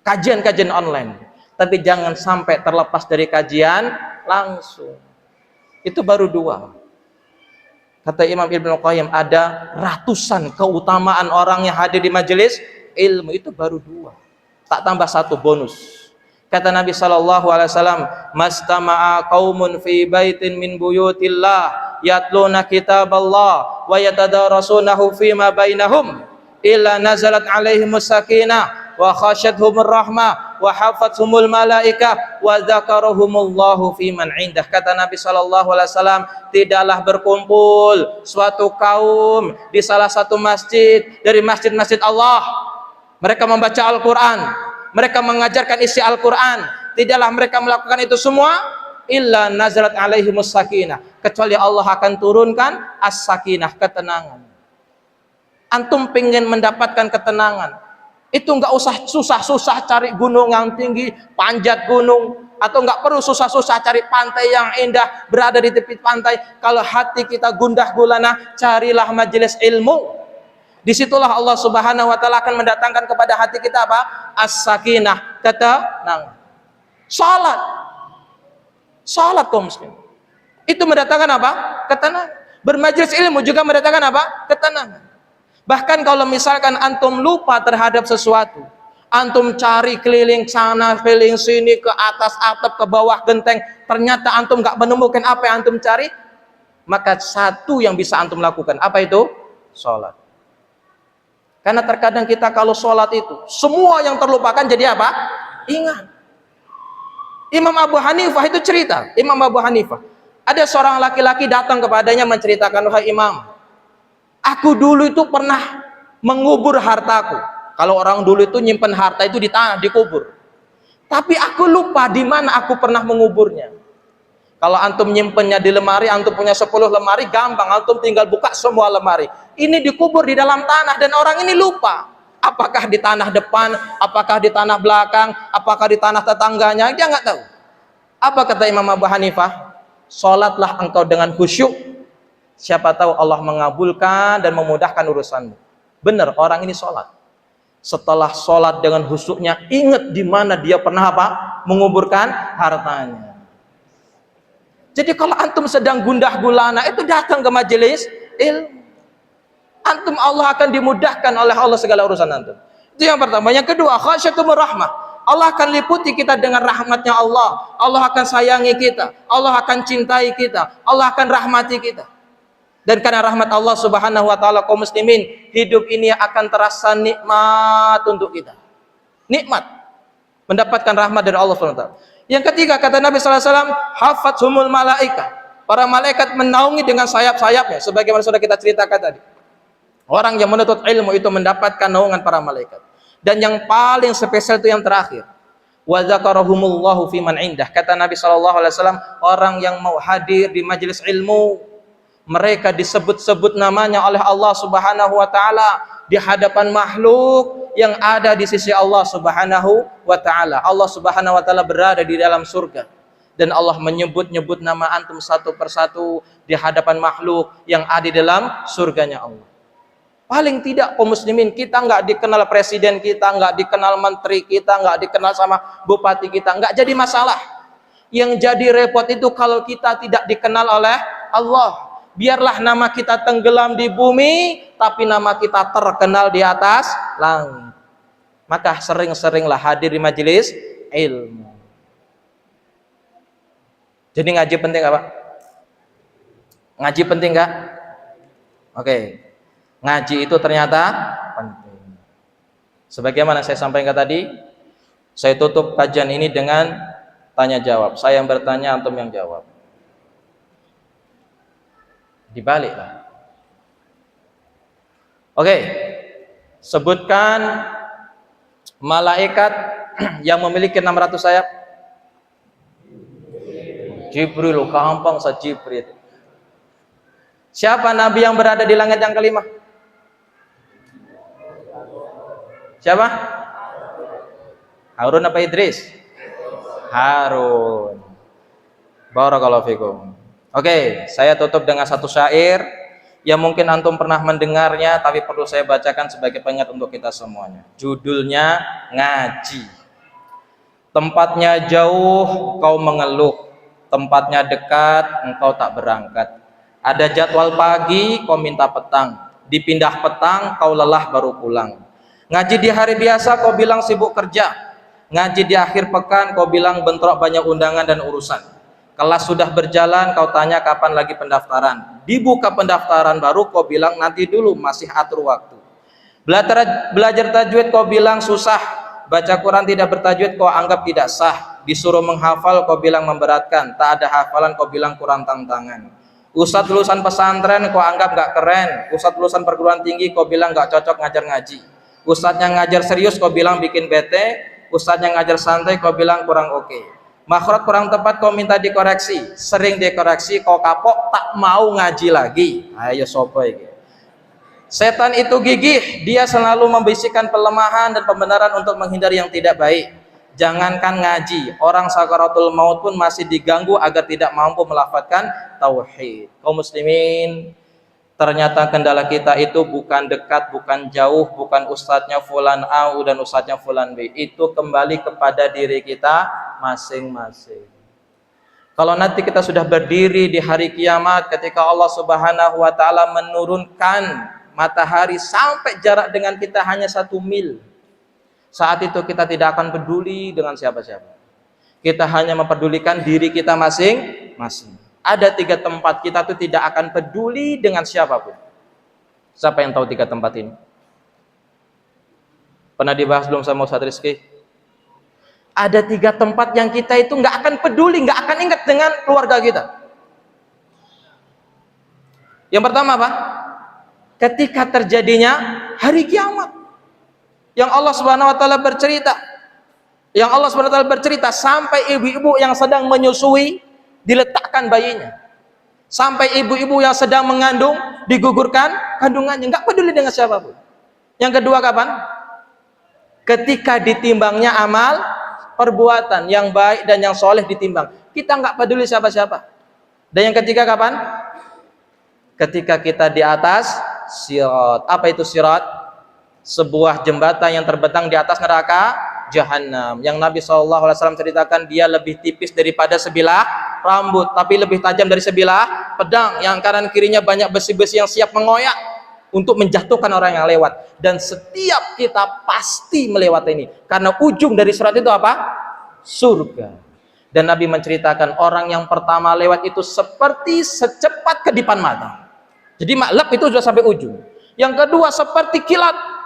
kajian-kajian online, tapi jangan sampai terlepas dari kajian langsung. Itu baru dua. Kata Imam Ibnu Qayyim, ada ratusan keutamaan orang yang hadir di majelis ilmu, itu baru dua. Tak tambah satu bonus. Kata Nabi SAW, mastama'a qaumun fi baitin min buyutillah yatluna kitaballah wa yatadarasunahu fima bainahum illa nazalat alaihimus sakinah wa khasyathumur rahmah wa hafathumul malaikah wa dzakarahumullahu fiman indah. Kata Nabi SAW, tidaklah berkumpul suatu kaum di salah satu masjid dari masjid-masjid Allah, mereka membaca Al-Quran, mereka mengajarkan isi Al-Quran, tidaklah mereka melakukan itu semua illa nazalat alaihimus sakinah, kecuali Allah akan turunkan as-sakinah, ketenangan. Antum pengen mendapatkan ketenangan, itu nggak usah susah-susah cari gunung yang tinggi, panjat gunung, atau nggak perlu susah-susah cari pantai yang indah, berada di tepi pantai. Kalau hati kita gundah gulana, carilah majelis ilmu. Disitulah Allah Subhanahu wa taala akan mendatangkan kepada hati kita apa? As-sakinah, ketenangan. Salat kaum muslim, itu mendatangkan apa? Ketenangan. Bermajelis ilmu juga mendatangkan apa? Ketenangan. Bahkan kalau misalkan antum lupa terhadap sesuatu, antum cari keliling sana, keliling sini, ke atas atap, ke bawah genteng, ternyata antum nggak menemukan apa yang antum cari, maka satu yang bisa antum lakukan, apa itu? Sholat. Karena terkadang kita kalau sholat itu, semua yang terlupakan jadi apa? Ingat. Imam Abu Hanifah itu cerita, Imam Abu Hanifah, ada seorang laki-laki datang kepadanya menceritakan, wahai imam, aku dulu itu pernah mengubur hartaku. Kalau orang dulu itu nyimpen harta itu di tanah, dikubur. Tapi aku lupa di mana aku pernah menguburnya. Kalau antum nyimpennya di lemari, antum punya 10 lemari, gampang, antum tinggal buka semua lemari. Ini dikubur di dalam tanah dan orang ini lupa. Apakah di tanah depan, apakah di tanah belakang, apakah di tanah tetangganya, dia nggak tahu. Apa kata Imam Abu Hanifah? Sholatlah engkau dengan khusyuk, siapa tahu Allah mengabulkan dan memudahkan urusanmu. Benar, orang ini sholat. Setelah sholat dengan khusyuknya, ingat di mana dia pernah apa? Menguburkan hartanya. Jadi kalau antum sedang gundah gulana, itu datang ke majelis ilmu. Antum Allah akan dimudahkan oleh Allah segala urusan antum. Itu yang pertama. Yang kedua, khasyatumur rahmah. Allah akan liputi kita dengan rahmatnya Allah. Allah akan sayangi kita. Allah akan cintai kita. Allah akan rahmati kita. Dan karena rahmat Allah Subhanahu wa taala, kaum muslimin, hidup ini akan terasa nikmat untuk kita. Nikmat. Mendapatkan rahmat dari Allah Subhanahu wa taala. Yang ketiga, kata Nabi sallallahu alaihi wasallam, hafathumul malaika. Para malaikat menaungi dengan sayap-sayapnya, sebagaimana sudah kita ceritakan tadi. Orang yang menuntut ilmu itu mendapatkan naungan para malaikat. Dan yang paling spesial itu yang terakhir. Wa dzakarahumullahu fiman indah. Kata Nabi sallallahu alaihi wasallam, orang yang mau hadir di majelis ilmu, mereka disebut-sebut namanya oleh Allah Subhanahu wa taala di hadapan makhluk yang ada di sisi Allah Subhanahu wa taala. Allah Subhanahu wa taala berada di dalam surga dan Allah menyebut-nyebut nama antum satu persatu di hadapan makhluk yang ada di dalam surganya Allah. Paling tidak kaum muslimin, kita nggak dikenal presiden kita, nggak dikenal menteri kita, nggak dikenal sama bupati kita, nggak jadi masalah. Yang jadi repot itu kalau kita tidak dikenal oleh Allah. Biarlah nama kita tenggelam di bumi, tapi nama kita terkenal di atas langit. Maka sering-seringlah hadir di majelis ilmu. Jadi ngaji penting nggak Pak? Ngaji penting nggak? Oke. Ngaji itu ternyata penting. Sebagaimana saya sampaikan tadi, saya tutup kajian ini dengan tanya jawab. Saya yang bertanya, antum yang jawab. Dibaliklah. Oke, sebutkan malaikat yang memiliki 600 sayap. Jibril, gampang sa Jibril. Siapa nabi yang berada di langit yang kelima? Siapa? Harun apa Idris? Harun. Barakallahu fikum. Oke, saya tutup dengan satu syair yang mungkin antum pernah mendengarnya, tapi perlu saya bacakan sebagai pengingat untuk kita semuanya. Judulnya Ngaji. Tempatnya jauh kau mengeluh, tempatnya dekat engkau tak berangkat. Ada jadwal pagi kau minta petang, dipindah petang kau lelah baru pulang. Ngaji di hari biasa kau bilang sibuk kerja, ngaji di akhir pekan kau bilang bentrok banyak undangan dan urusan. Kelas sudah berjalan kau tanya kapan lagi pendaftaran, dibuka pendaftaran baru kau bilang nanti dulu masih atur waktu. Belajar tajwid kau bilang susah, baca Quran tidak bertajwid kau anggap tidak sah, disuruh menghafal kau bilang memberatkan, tak ada hafalan kau bilang kurang tantangan. Ustadz lulusan pesantren kau anggap gak keren, ustadz lulusan perguruan tinggi kau bilang gak cocok ngajar ngaji, ustadz yang ngajar serius kau bilang bikin bete, ustadz yang ngajar santai kau bilang kurang oke. Makhraj kurang tepat kau minta dikoreksi, sering dikoreksi kau kapok tak mau ngaji lagi. Ayo sopo iki. Setan itu gigih, dia selalu membisikkan pelemahan dan pembenaran untuk menghindari yang tidak baik. Jangankan ngaji, orang sakaratul maut pun masih diganggu agar tidak mampu melafadzkan tauhid. Kaum muslimin, ternyata kendala kita itu bukan dekat, bukan jauh, bukan ustadznya fulan A dan ustadznya fulan B. Itu kembali kepada diri kita masing-masing. Kalau nanti kita sudah berdiri di hari kiamat ketika Allah Subhanahu wa taala menurunkan matahari sampai jarak dengan kita hanya 1 mil. Saat itu kita tidak akan peduli dengan siapa-siapa. Kita hanya memperdulikan diri kita masing-masing. Ada 3 tempat kita tuh tidak akan peduli dengan siapapun. Siapa yang tahu 3 tempat ini? Pernah dibahas belum sama Ustaz Rizky? Ada 3 tempat yang kita itu nggak akan peduli, nggak akan ingat dengan keluarga kita. Yang pertama apa? Ketika terjadinya hari kiamat. Yang Allah Subhanahu wa taala bercerita, sampai ibu-ibu yang sedang menyusui diletakkan bayinya. Sampai ibu-ibu yang sedang mengandung digugurkan kandungannya, enggak peduli dengan siapapun. Yang kedua kapan? Ketika ditimbangnya amal perbuatan yang baik dan yang soleh ditimbang. Kita enggak peduli siapa-siapa. Dan yang ketiga kapan? Ketika kita di atas sirat. Apa itu sirat? Sebuah jembatan yang terbentang di atas neraka Jahannam, yang Nabi SAW ceritakan dia lebih tipis daripada sebilah rambut, tapi lebih tajam dari sebilah pedang, yang kanan kirinya banyak besi-besi yang siap mengoyak untuk menjatuhkan orang yang lewat. Dan setiap kita pasti melewati ini, karena ujung dari surat itu apa? Surga. Dan Nabi menceritakan orang yang pertama lewat itu seperti secepat kedipan mata, jadi maklep itu sudah sampai ujung. Yang kedua seperti kilat.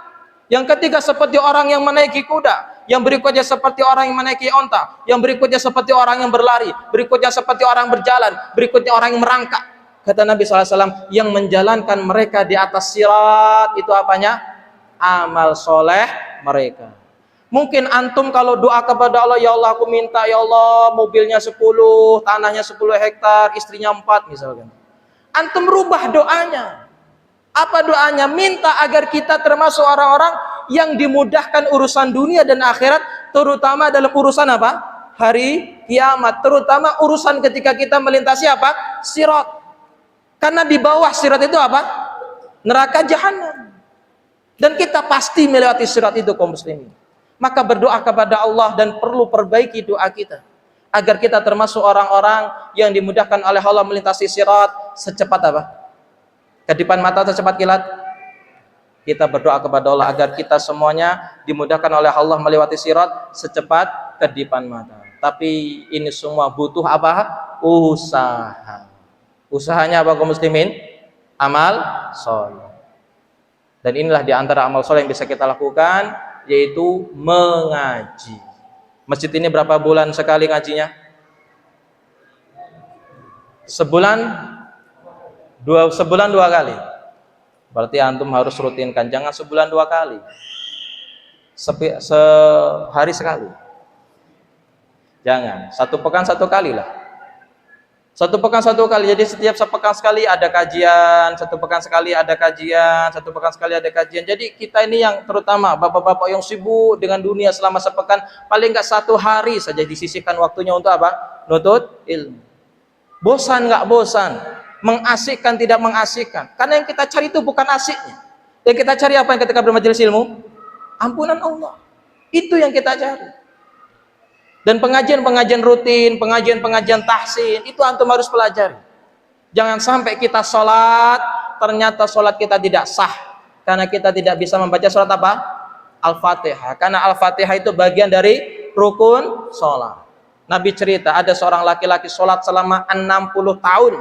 Yang ketiga seperti orang yang menaiki kuda, yang berikutnya seperti orang yang menaiki onta, yang berikutnya seperti orang yang berlari, berikutnya seperti orang berjalan, berikutnya orang yang merangkak. Kata Nabi SAW, yang menjalankan mereka di atas sirat itu apanya? Amal soleh mereka. Mungkin antum kalau doa kepada Allah, ya Allah aku minta ya Allah mobilnya 10, tanahnya 10 hektar, istrinya 4 misalkan. Antum rubah doanya. Apa doanya? Minta agar kita termasuk orang-orang yang dimudahkan urusan dunia dan akhirat, terutama dalam urusan apa? Hari kiamat, terutama urusan ketika kita melintasi apa? Sirat. Karena di bawah sirat itu apa? Neraka Jahannam. Dan kita pasti melewati sirat itu kaum muslimin. Maka berdoa kepada Allah dan perlu perbaiki doa kita agar kita termasuk orang-orang yang dimudahkan oleh Allah melintasi sirat secepat apa? Kedipan mata atau cepat kilat? Kita berdoa kepada Allah agar kita semuanya dimudahkan oleh Allah melewati sirat secepat kedipan mata. Tapi ini semua butuh apa? Usaha. Usahanya apa kaum muslimin? Amal soleh. Dan inilah diantara amal soleh yang bisa kita lakukan, yaitu mengaji. Masjid ini berapa bulan sekali ngajinya? Sebulan 2 kali. Berarti antum harus rutinkan, jangan sebulan 2 kali. Sehari sekali. Jangan, 1 pekan 1 kali lah. 1 pekan 1 kali. Jadi setiap sepekan sekali ada kajian, 1 pekan sekali ada kajian, 1 pekan sekali ada kajian. Jadi kita ini yang terutama bapak-bapak yang sibuk dengan dunia selama sepekan, paling enggak 1 hari saja disisihkan waktunya untuk apa? Nutut ilmu. Bosan enggak bosan? Mengasikkan tidak mengasikkan? Karena yang kita cari itu bukan asiknya. Yang kita cari apa yang ketika bermajelis ilmu? Ampunan Allah. Itu yang kita cari. Dan pengajian-pengajian rutin, pengajian-pengajian tahsin, itu antum harus pelajari. Jangan sampai kita sholat, ternyata sholat kita tidak sah. Karena kita tidak bisa membaca sholat apa? Al-Fatihah. Karena Al-Fatihah itu bagian dari rukun sholat. Nabi cerita, ada seorang laki-laki sholat selama 60 tahun.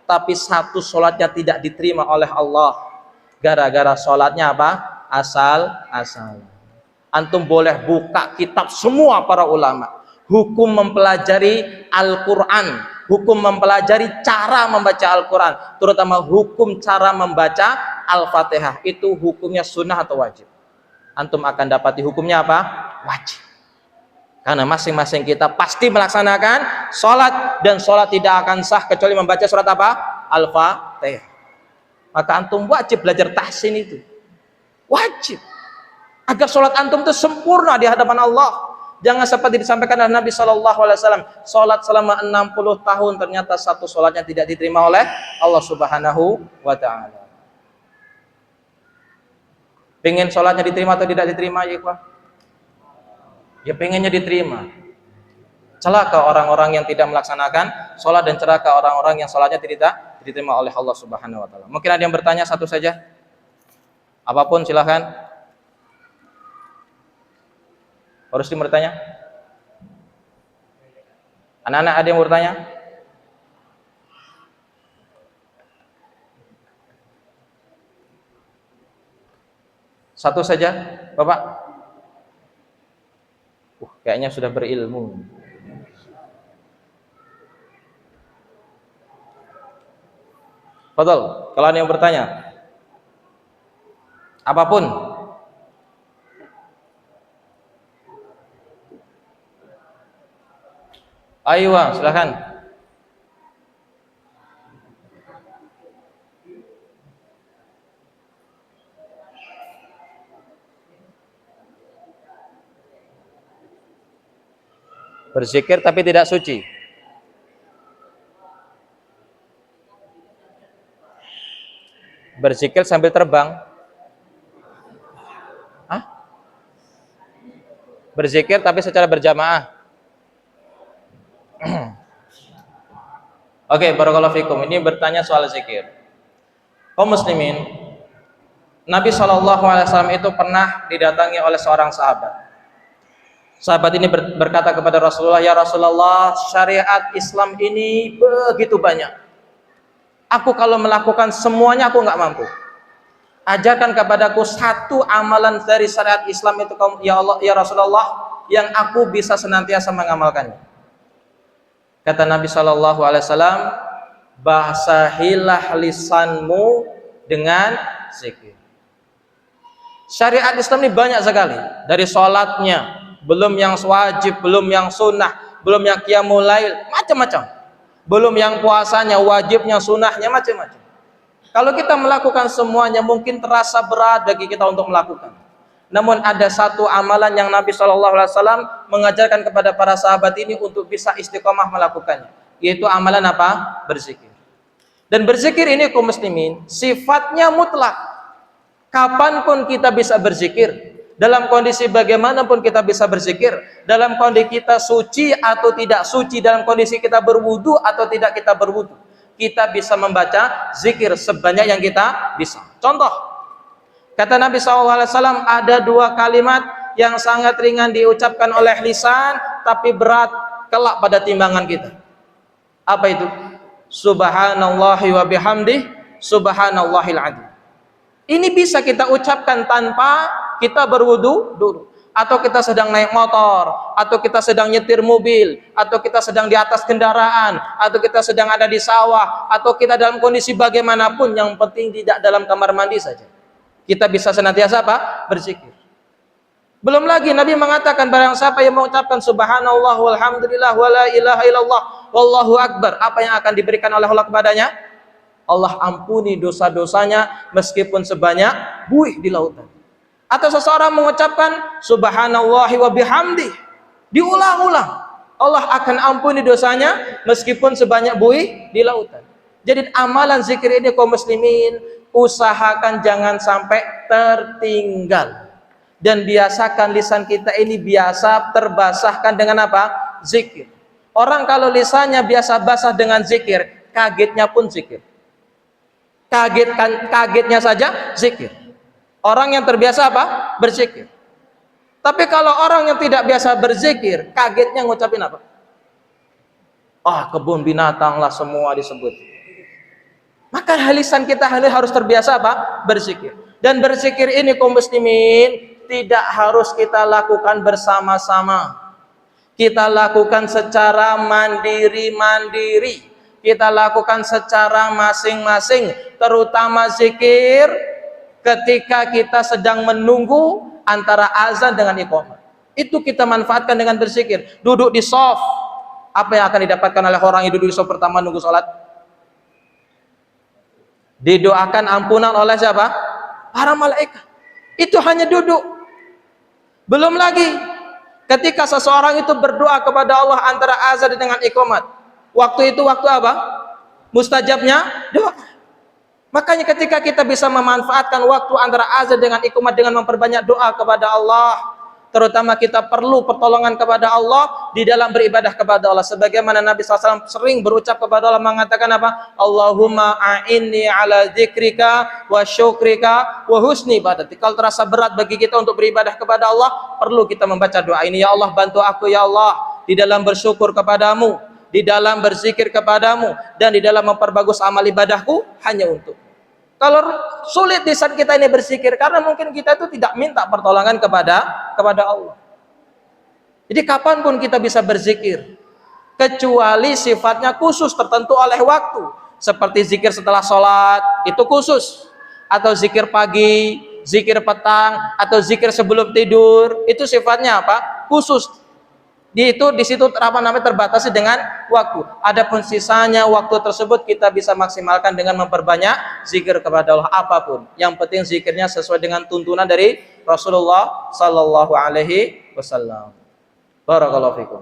Tapi 1 sholatnya tidak diterima oleh Allah. Gara-gara sholatnya apa? Asal-asalan. Antum boleh buka kitab semua para ulama. Hukum mempelajari Al-Quran. Hukum mempelajari cara membaca Al-Quran. Terutama hukum cara membaca Al-Fatihah. Itu hukumnya sunnah atau wajib? Antum akan dapati hukumnya apa? Wajib. Karena masing-masing kita pasti melaksanakan sholat. Dan sholat tidak akan sah kecuali membaca surat apa? Al-Fatihah. Maka antum wajib belajar tahsin itu. Wajib. Agar sholat antum itu sempurna di hadapan Allah. Jangan seperti disampaikan oleh Nabi SAW. Sholat selama 60 tahun ternyata 1 sholatnya tidak diterima oleh Allah Subhanahu wa Ta'ala. Pengen sholatnya diterima atau tidak diterima ya ikhwah? Ya pengennya diterima. Celaka orang-orang yang tidak melaksanakan sholat dan celaka orang-orang yang sholatnya tidak diterima oleh Allah Subhanahu wa Ta'ala. Mungkin ada yang bertanya, satu saja. Apapun silahkan. Harus bertanya. Anak-anak ada yang bertanya? Satu saja, Bapak. Kayaknya sudah berilmu. Betul. Kalau ada yang bertanya, apapun. Ayo, silakan. Berzikir tapi tidak suci. Berzikir sambil terbang. Hah? Berzikir tapi secara berjamaah. Oke, barakallahu fikum. Ini bertanya soal zikir. Kaum muslimin, Nabi SAW itu pernah didatangi oleh seorang sahabat. Sahabat ini berkata kepada Rasulullah, "Ya Rasulullah, syariat Islam ini begitu banyak. Aku kalau melakukan semuanya aku nggak mampu. Ajarkan kepadaku 1 amalan dari syariat Islam itu, ya Allah, ya Rasulullah, yang aku bisa senantiasa mengamalkannya." Kata Nabi SAW, basahilah lisanmu dengan zikir. Syariat Islam ini banyak sekali. Dari sholatnya, belum yang wajib, belum yang sunnah, belum yang qiyamul lail, macam-macam. Belum yang puasanya, wajibnya, sunnahnya, macam-macam. Kalau kita melakukan semuanya mungkin terasa berat bagi kita untuk melakukan. Namun ada 1 amalan yang Nabi SAW mengajarkan kepada para sahabat ini untuk bisa istiqomah melakukannya, yaitu amalan apa? Berzikir. Dan berzikir ini kaum muslimin sifatnya mutlak. Kapanpun kita bisa berzikir. Dalam kondisi bagaimanapun kita bisa berzikir. Dalam kondisi kita suci atau tidak suci, dalam kondisi kita berwudu atau tidak kita berwudu, kita bisa membaca zikir sebanyak yang kita bisa. Contoh, kata Nabi SAW, ada 2 kalimat yang sangat ringan diucapkan oleh lisan tapi berat kelak pada timbangan kita. Apa itu? Subhanallahi wa bihamdih, subhanallahil adzim. Ini bisa kita ucapkan tanpa kita berwudu dulu. atau kita sedang naik motor, atau kita sedang nyetir mobil, atau kita sedang di atas kendaraan, atau kita sedang ada di sawah, atau kita dalam kondisi bagaimanapun, yang penting tidak dalam kamar mandi saja, kita bisa senantiasa apa? Berzikir. Belum lagi Nabi mengatakan, barang siapa yang mengucapkan subhanallah walhamdulillah wala ilaha illallah wallahu akbar, apa yang akan diberikan oleh Allah kepadanya? Allah ampuni dosa-dosanya meskipun sebanyak buih di lautan. Atau seseorang mengucapkan subhanallahi wa bihamdi, diulang-ulang, Allah akan ampuni dosanya meskipun sebanyak buih di lautan. Jadi amalan zikir ini kaum muslimin, usahakan jangan sampai tertinggal, dan biasakan lisan kita ini biasa terbasahkan dengan apa? Zikir. Orang kalau lisannya biasa basah dengan zikir, kagetnya pun zikir. Kagetnya saja zikir. Orang yang terbiasa apa? Berzikir. Tapi kalau orang yang tidak biasa berzikir, kagetnya ngucapin apa? Kebun binatang lah semua disebut. Maka lisan kita harus terbiasa apa? Berzikir. Dan berzikir ini kaum muslimin tidak harus kita lakukan bersama-sama. Kita lakukan secara mandiri-mandiri. Kita lakukan secara masing-masing, terutama zikir ketika kita sedang menunggu antara azan dengan iqamah. Itu kita manfaatkan dengan berzikir. Duduk di shaf, apa yang akan didapatkan oleh orang yang duduk di shaf pertama nunggu sholat? Didoakan ampunan oleh siapa? Para malaikat. Itu hanya duduk. Belum lagi ketika seseorang itu berdoa kepada Allah antara azan dengan iqamat. Waktu itu waktu apa? Mustajabnya doa. Makanya ketika kita bisa memanfaatkan waktu antara azan dengan iqamah dengan memperbanyak doa kepada Allah, terutama kita perlu pertolongan kepada Allah di dalam beribadah kepada Allah. Sebagaimana Nabi SAW sering berucap kepada Allah, mengatakan apa? Allahumma a'inni ala dzikrika wa syukrika wa husni ibadati. Kalau terasa berat bagi kita untuk beribadah kepada Allah, perlu kita membaca doa ini. Ya Allah, bantu aku ya Allah di dalam bersyukur kepadamu, di dalam berzikir kepadamu, dan di dalam memperbagus amal ibadahku hanya untuk. Kalau sulit di saat kita ini berzikir, karena mungkin kita itu tidak minta pertolongan kepada Allah. Jadi kapanpun kita bisa berzikir, kecuali sifatnya khusus tertentu oleh waktu, seperti zikir setelah sholat itu khusus, atau zikir pagi, zikir petang, atau zikir sebelum tidur, itu sifatnya apa? Khusus. Di situ terbatasi dengan waktu. Adapun sisanya waktu tersebut kita bisa maksimalkan dengan memperbanyak zikir kepada Allah apapun. Yang penting zikirnya sesuai dengan tuntunan dari Rasulullah sallallahu alaihi wasallam. Barakallahu fikum.